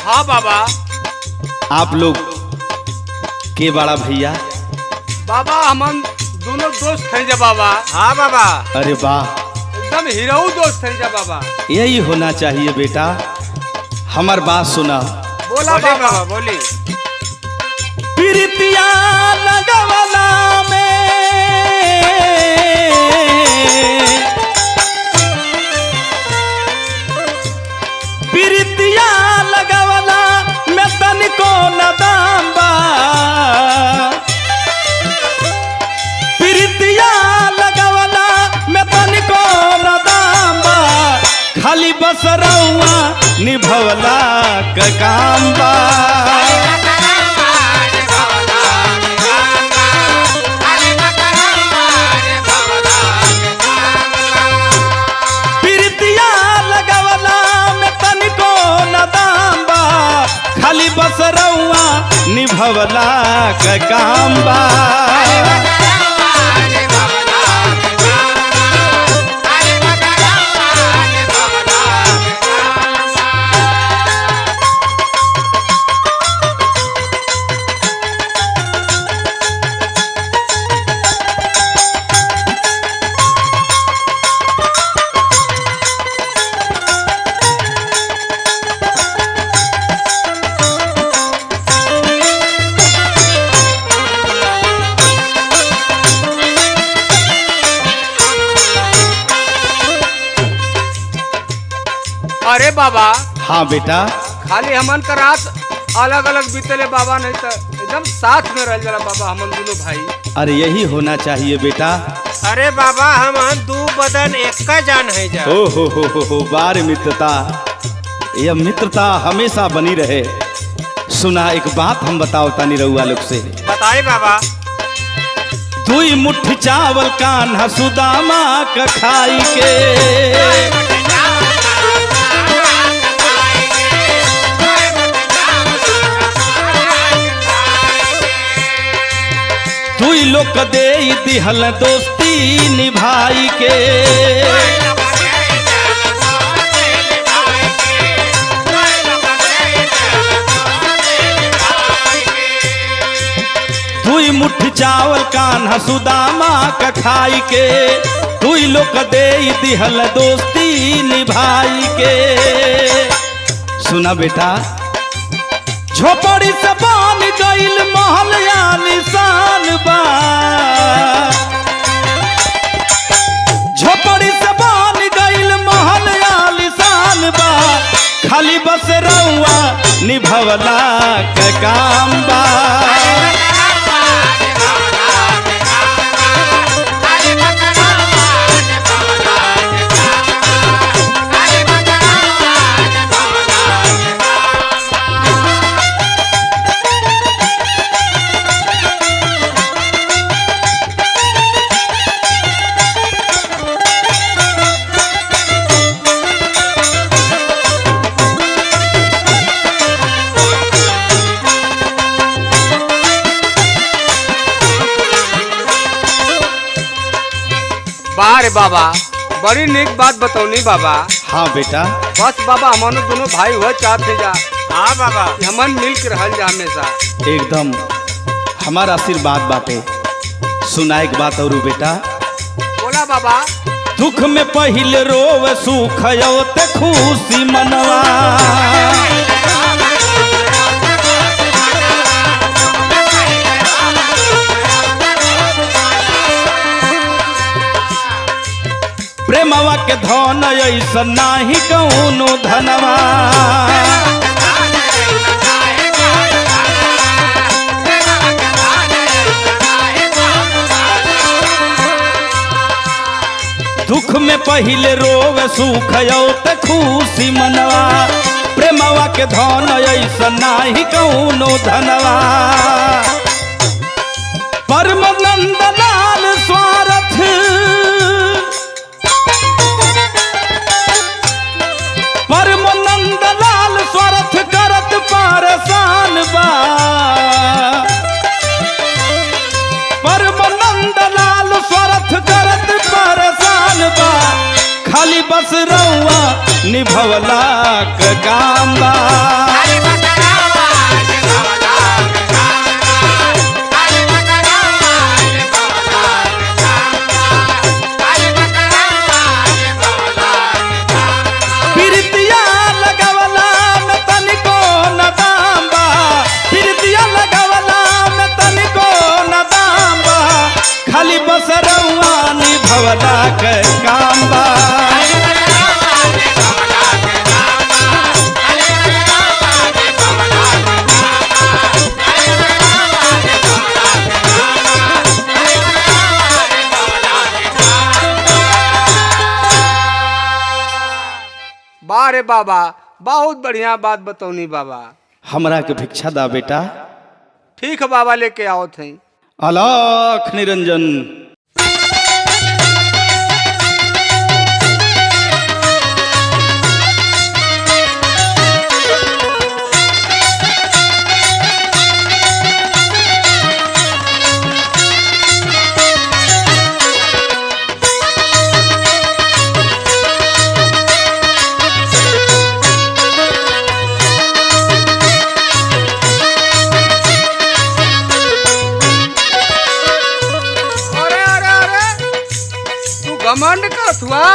हाँ बाबा। आप लोग के बड़ा भैया? बाबा हमन दोनों दोस्त हैं जा बाबा। हाँ बाबा। अरे वाह, एकदम हीरो दोस्त हैं जा बाबा। यही होना चाहिए बेटा। हमार बात सुना। बोला बोली बाबा। बाबा बोली। प्रीतिया लगवला में प्रीतिया लगवला में तनिको न दाम बा। प्रीतिया लगवला में तनिको न दाम बा। खाली बस रउआ निभवला का काम बा। खाली बस रउआ निभवला का काम बा। अरे बाबा। हाँ बेटा। खाली हमन का रात अलग अलग बीतेले बाबा, नहीं तो एकदम साथ में रह जाला बाबा हमन दोनों भाई। अरे यही होना चाहिए बेटा। अरे बाबा हम दू बदन एक का जान है जा। ओ हो बार मित्रता, यह मित्रता हमेशा बनी रहे। सुना एक बात हम बताओ तानी रउआ लोग से। बताए बाबा। दुई मुट्ठी चावल कान्हा सुदामा का खाई के। दुई लोग दे दिहल दोस्ती निभाई के। दुई मुट्ठी चावल कान्हा सुदामा का खाई के। दुई लोग दे दिहल दोस्ती निभाई के। सुना बेटा, झोपड़ी से बन गइल महल आलीशान बा। झोपड़ी से बन गइल महल आलीशान बा। खाली बस रउआ निभवला का काम बा। वाह रे बाबा, बड़ी नेक बात बतौनी बाबा। हाँ बेटा। बस बाबा हमारे दोनों भाई हुआ चाहते जा। हाँ बाबा, हमन मिल के रहल जा हमेशा। एकदम हमारा आशीर्वाद बाटे। सुना एक बात और बेटा। बोला बाबा। दुख में पहिले रोव सुख ते खुशी मनवा। प्रेमवा के धन ऐसा नाही कौनो धनवा। दुख में पहिले रोवे सुख ते खुशी मनवा। प्रेमवा के धन ऐसा नाही कौनो धनवा। परमानंद लाल स्वार्थ परमानंद लाल स्वार्थ करत परेशान बा। परमानंद लाल स्वार्थ करत परेशान बा। खाली बस रउआ निभवला के काम बा। खाली बस रउआ निभवला के काम बा। वाह रे बाबा, बहुत बढ़िया बात बतौनी बाबा। हमरा के भिक्षा दा बेटा। ठीक है बाबा, लेके आओ थे। अलख निरंजन। घमंड करत हुआ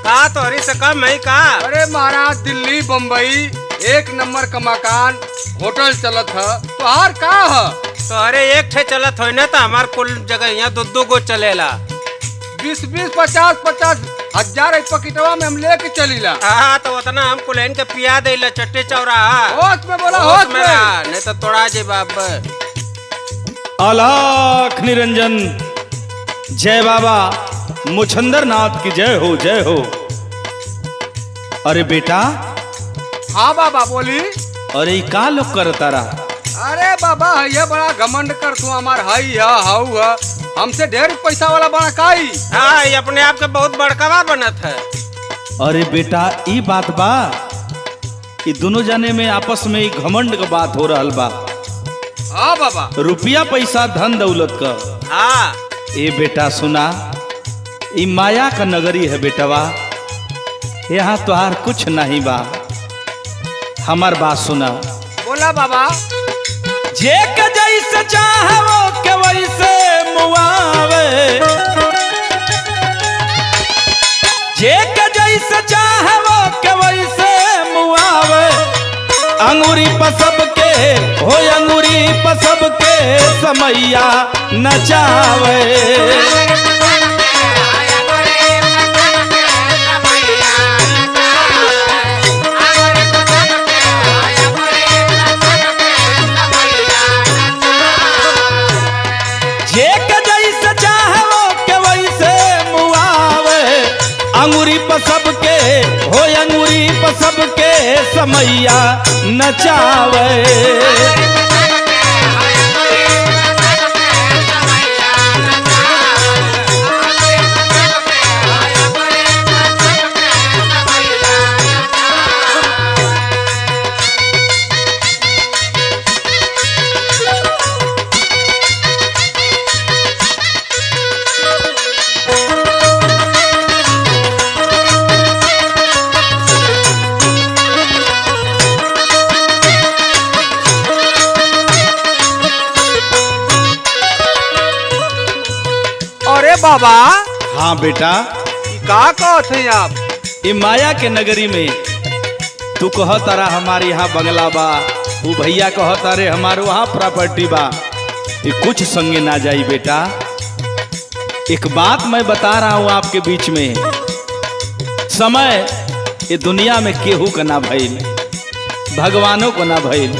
का तोहरी से कम है का? अरे महाराज, दिल्ली बम्बई एक नंबर का मकान होटल चलत है, तोहार का है? तोहरे एक ठे चलत हो ना, तो हमार कुल जगह यहाँ दो गो चलेला। 20-20, 50-50 हजार पकिटवा में हम लेके चलीला। हाँ, तो उतना हम कुल के पिया देला चट्टे चौराहा। होश में बोला, होश में नहीं तो तोड़ा जे बाप। अलख निरंजन। जय बाबा मुछंदर नाथ की जय हो, जय हो। अरे बेटा। हाँ बाबा बोली। अरे का लोग करता रहा? अरे बाबा, ये बड़ा घमंड कर तू हमार हई है, हाउ है, हमसे ढेर पैसा वाला बना काई। हाँ, ये अपने आप के बहुत बड़कावा बनत है। अरे बेटा, ई बात बा, ये दोनों जाने में आपस में घमंड का बात हो रहा बा। हाँ बाबा। रुपया पैसा धन दौलत का। हाँ। ए बेटा सुना, ई माया का नगरी है बेटवा, यहाँ तुहार कुछ नहीं बा। हमार बात सुना। बोला बाबा। जे के जैसे चाहे वो के वैसे मुआवे। जे के जैसे चाहे वो के वैसे मुआवे। अंगूरी पसब के हो, अंगूरी पसब के समैया नचावे। जे के जैसे चाहे वो के वैसे मुआवे। अंगूरी पसब के हो, अंगूरी पसब के समैया नचावे। अरे बाबा हाँ बेटा, ई का कहत हैं आप? ये माया के नगरी में तू कह तारा हमारे यहाँ बंगला बा, वो भैया कह तारे हमारे वहाँ प्रॉपर्टी बा, ये कुछ संगे ना जाई बेटा। एक बात मैं बता रहा हूँ आपके बीच में, समय ये दुनिया में केहू का ना भइल, भगवानों को ना भइल।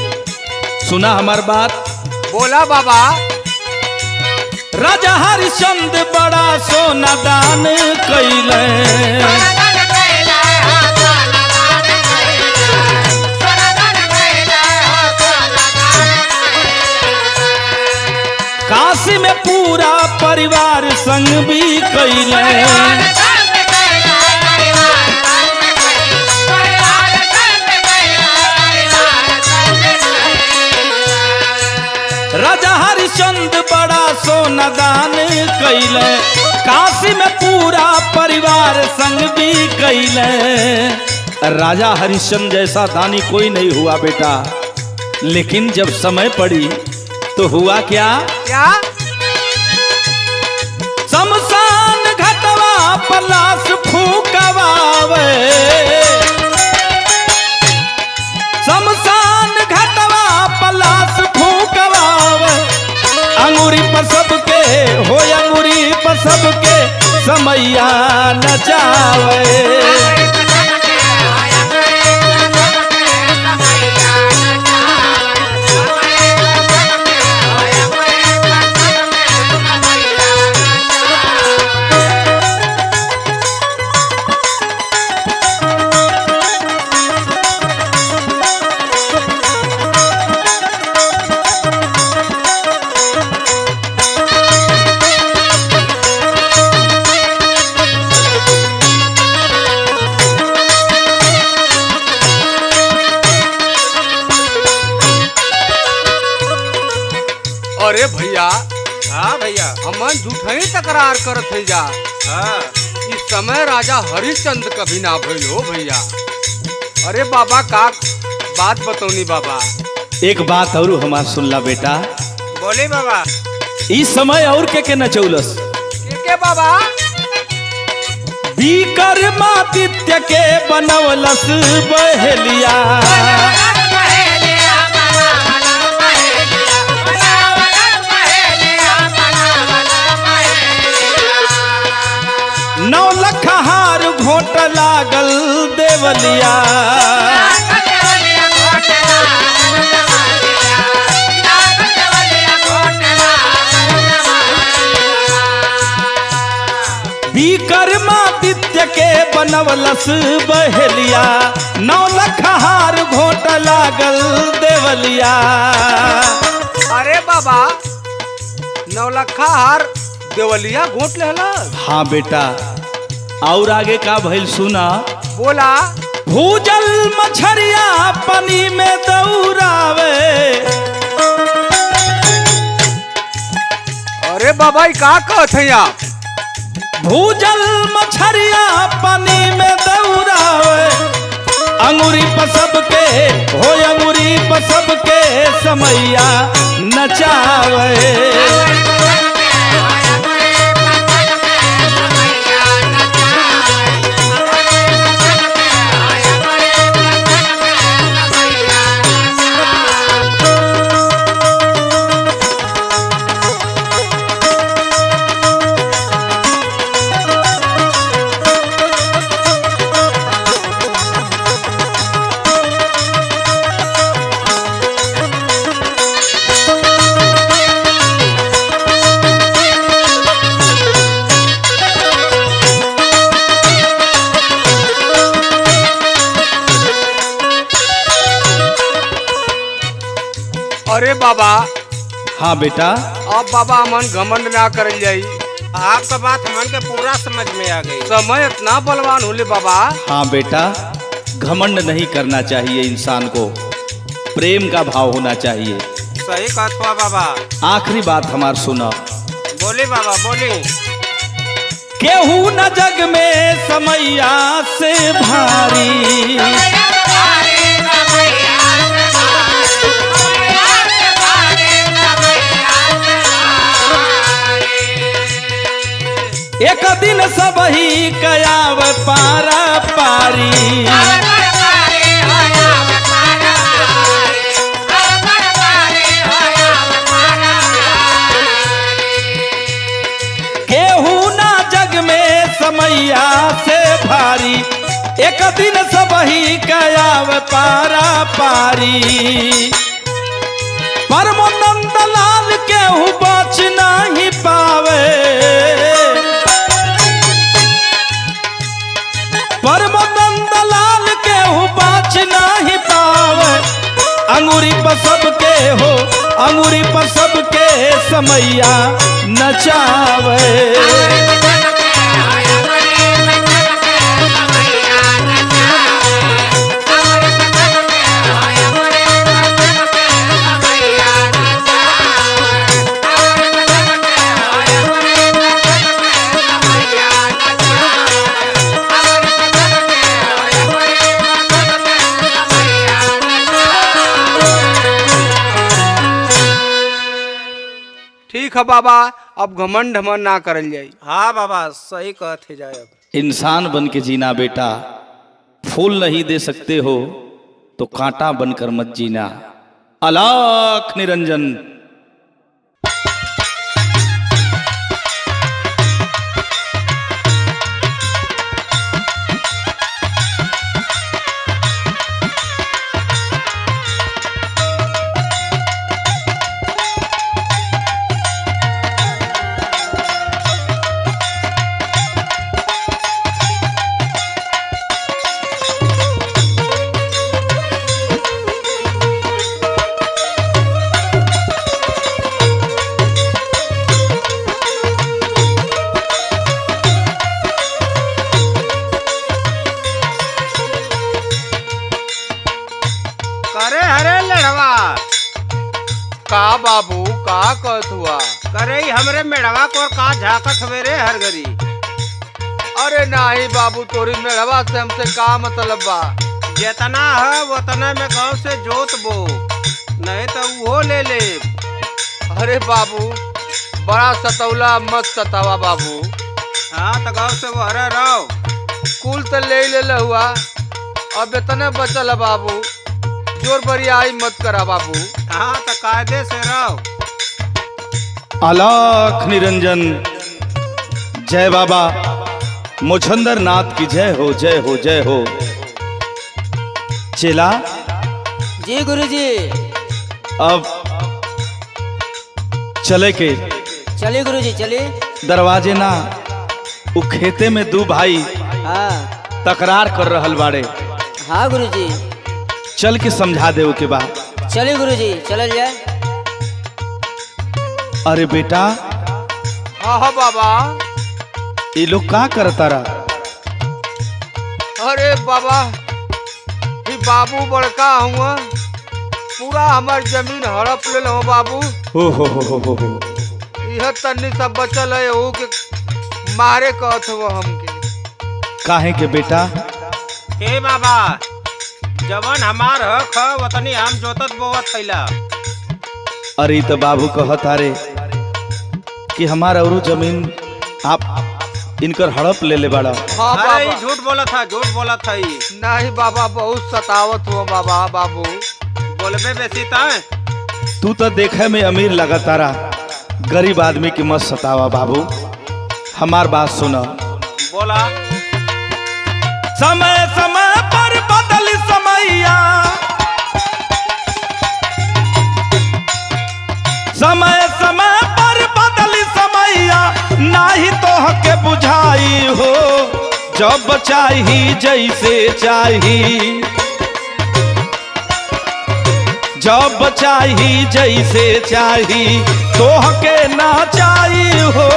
सुना हमार बात? बोला बाबा। राजा हरिश्चंद्र बड़ा सोना दान कैले, काशी में पूरा परिवार संग भी कैले। राजा हरिश्चंद्र बड़ा सोना दान कैले, काशी में पूरा परिवार संग भी कैले। राजा हरिश्चंद्र जैसा दानी कोई नहीं हुआ बेटा, लेकिन जब समय पड़ी तो हुआ क्या? क्या? शमशान घाटवा पर लाश फूकवावे, शमशान घाटवा पर लाश फूकवावे। अंगूरी पर सबके हो, अंगूरी पर सबके समैया नचावे। अरे भैया, हाँ भैया। हमन झूठही तकरार करत है जा। हाँ इस समय राजा हरिश्चंद्र कभी ना भइल हो भैया। अरे बाबा का बात बतौनी बाबा। एक बात और हमार सुनला बेटा, बोली बाबा। इस समय और के नचौलस? के बाबा? विक्रमादित्य के बनवलस बहेलिया, नौ लख हार घोट लागल देवलिया। विक्रमादित्य के बनवलस बहेलिया, 9 लख हार घोट लागल देवलिया। अरे बाबा, 9 लखा हार देवलिया घोट लेला? हाँ बेटा, और आगे का भइल सुना। बोला। भूजल मछरिया पानी में दौड़ावे। अरे बाबा ई का कहत हैं आप? भूजल मछरिया पानी में दौड़ावे, अंगूरी पर सबके हो, अंगूरी पर सबके समैया नचावे। अरे बाबा। हाँ बेटा। अब बाबा हमन घमंड ना करल जाई। आपका बात हमन के पूरा समझ में आ गई। समय इतना बलवान होले बाबा। हाँ बेटा, घमंड नहीं करना चाहिए इंसान को, प्रेम का भाव होना चाहिए। सही कहत हुआ बाबा। आखिरी बात हमार सुना। बोली बाबा बोली। केहू न जग में समैया से भारी, एक दिन सब ही कयाव पारा पारी। केहू ना जग में समैया से भारी, एक दिन सब ही कयाव पारा पारी। परमानंद लाल केहू बच नहीं पावे, परमानंद लाल केहू बच नहीं पावे। अंगूरी पर सबके हो, अंगूरी पर सबके समैया नचावे। ठीक है बाबा, अब घमंड ढमन ना करल जाई। हाँ बाबा सही कहते जाए। अब इंसान बन के जीना बेटा, फूल नहीं दे सकते हो तो कांटा बनकर मत जीना। अलख निरंजन। करे हरे लड़वा का बाबू का कहत हुआ? करे ही हमरे मेड़वा को का झाकत हवे रे हर घरी। अरे नहीं बाबू, तोरी मेड़वा से हमसे का मतलब बा? जितना है उतना में गांव से जोत बो, नहीं तो वो ले ले। अरे बाबू बड़ा सतौला मत सतावा बाबू। हाँ तो गांव से वो हरे रहो। कुल तो ले हुआ, अब इतने बचल है बाबू, जोर बरियाई मत करा बाबू। हाँ तो कायदे से रहो। अलख निरंजन। जय बाबा मुछंदर नाथ की जय हो, जय हो, जय हो। चेला जी गुरुजी। अब चले के चलिए गुरुजी चलिए। दरवाजे ना उ खेते में दू भाई हाँ तकरार कर रहल बाड़े। हाँ गुरुजी। चल के समझा दे के बाद। चलिए गुरुजी चलल जाए। अरे बेटा हाँ हाँ बाबा। ये लोग का करता रहा? अरे बाबा ही बाबू बड़का हुआ, पूरा हमार जमीन हड़प ले हो बाबू। हो। यह तन्नी सब बचल है, वो के मारे कहत हो हमके। काहे के बेटा? हे बाबा जवन हमार हक है वतनी हम जोतत बोवत थैला। अरे तो बाबू कहत अरे कि हमार और जमीन आप इनकर हड़प ले बाड़ा। हाँ अरे बाबा। झूठ बोला था, झूठ बोला था। ही नहीं बाबा, बहुत सतावत हुआ बाबा। बाबू बोलबे बेसी त तू तो देखे में अमीर लगता रहा, गरीब आदमी की मत सतावा बाबू। हमार बात सुना। बोला। समय समय पर बदल समैया, समय समय पर बदल समैया, नाही तो हके बुझाई हो। जब चाही जैसे चाही, जब चाही जैसे चाही, तो हके ना चाही हो।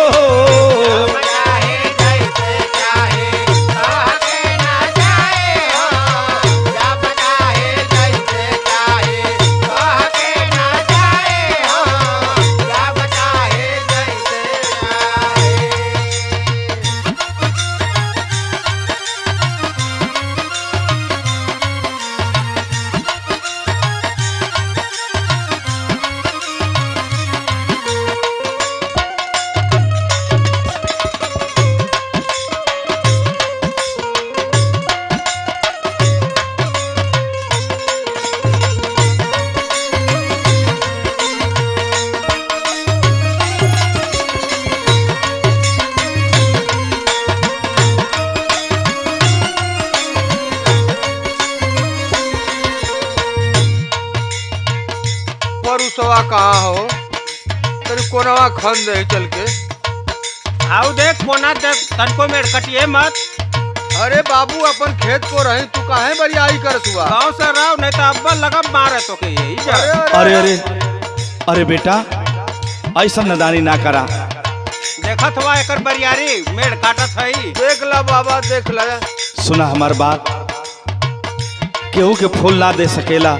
बाबा कहाँ हो? तेरी कोनवा खन दे चल के। आओ देख कोना देख तनको में कटिए मत। अरे बाबू अपन खेत को रही तू काहे बरियाई करत हुआ? गाँव से रहो नहीं तो अब्बा लगम मारे तो के यही जा। अरे अरे अरे बेटा ऐसा नदानी ना करा। देखत हुआ एकर बरियारी मेड़ काटत है। देख ला बाबा देख ला। सुना हमार बात, केहू के फूल ना दे सकेला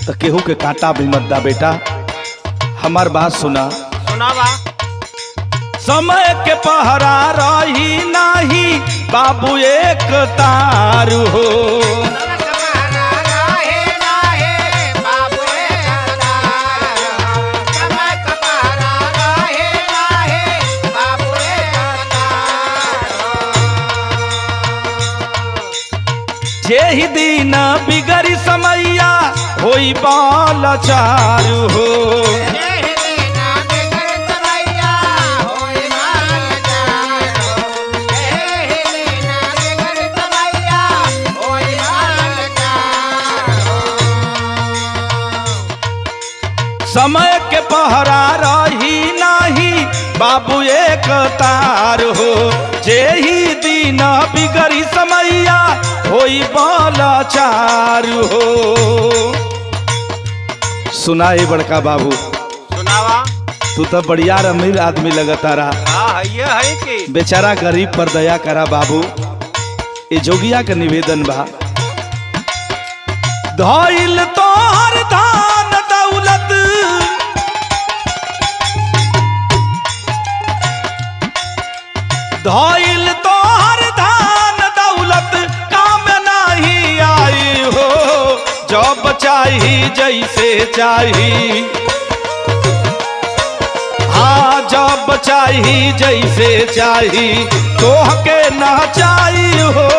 तो केहू के कांटा भी मत दा बेटा। हमार बात सुना। सुनावा। समय के पहरा रही नाही बाबू एक तार हो। जेहि दिन बिगड़ी समैया होई बाल चारू हो। समय के पहरा रही नाही बाबू एक तार हो। जेहि दिन बिगड़ी समैया होई बाला चार हो। सुनाई बड़का बाबू। सुनावा। तू तो बढ़िया अमीर आदमी लगता रहा। हाँ ये है कि बेचारा गरीब पर दया करा बाबू। ये जोगिया का निवेदन बा। धइल तोहर धान दौलत धइल तोहर धान दौलत काम नहीं आई हो। जब चाही जैसे चाही, हाँ जब चाही जैसे चाही तोहके ना चाही हो।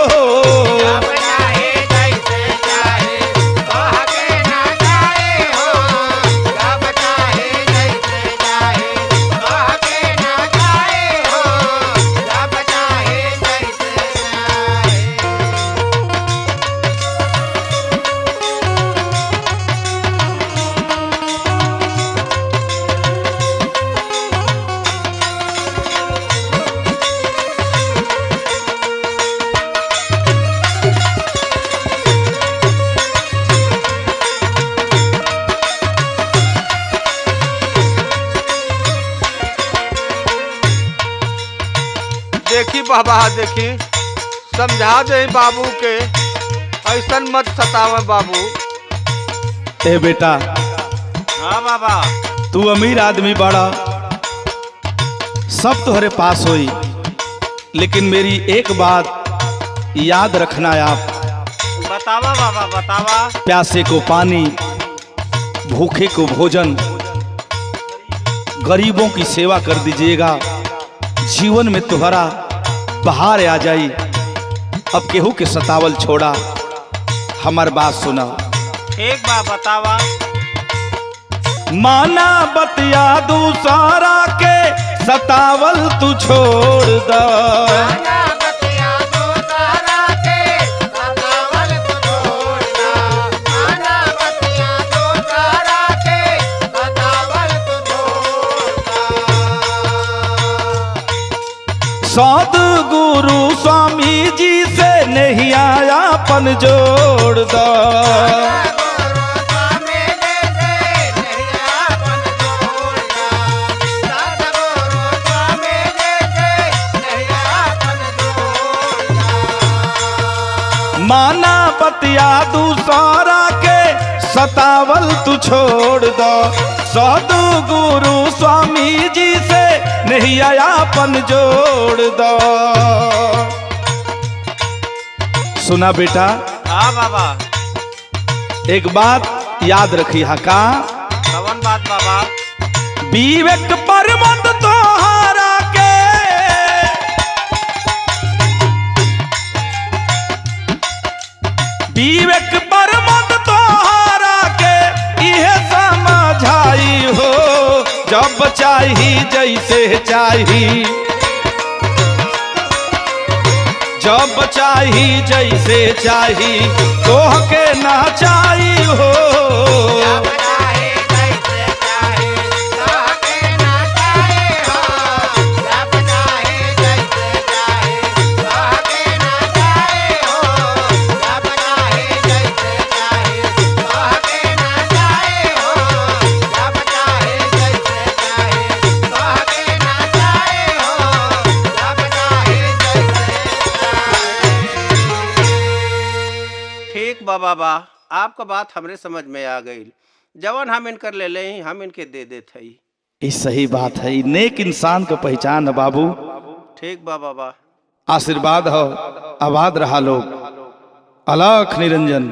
देखी बाबा देखी समझा दे बाबू के ऐसन मत सतावे बाबू। ए बेटा। हाँ बाबा। तू अमीर आदमी बड़ा, सब तुम्हारे पास होई, लेकिन मेरी एक बात याद रखना आप। बतावा बाबा बतावा। प्यासे को पानी, भूखे को भोजन, गरीबों की सेवा कर दीजिएगा। जीवन में तुम्हारा बहार आ जाई। अब केहू के सतावल छोड़ा। हमार बात सुना। ठीक बा बतावा। माना बतिया दूसरा के सतावल तू छोड़ द। सद्गुरु स्वामी जी से नहीं आया पन जोड़ द। माना बतिया दूसरा के सतावल तू छोड़ दो। सद्गुरु स्वामी जी से नहीं आयापन जोड़ दो। सुना बेटा। हाँ बाबा। एक बात याद रखी हा का। कवन बात बाबा? विवेक पर्वत तोहारा के विवेक पर्वत तोहारा के इहे समझाई हो। जब चाही जैसे चाही, जब चाही जैसे चाही तोहके ना चाही हो। ठीक बा बाबा, आपका बात हमरे समझ में आ गई। जवन हम इनकर ले ले हम इनके दे देते हई। ये सही बात है, ये नेक इंसान का पहचान है बाबू। ठीक बा बाबा। आशीर्वाद हो, आबाद रहा लोग। अलख निरंजन।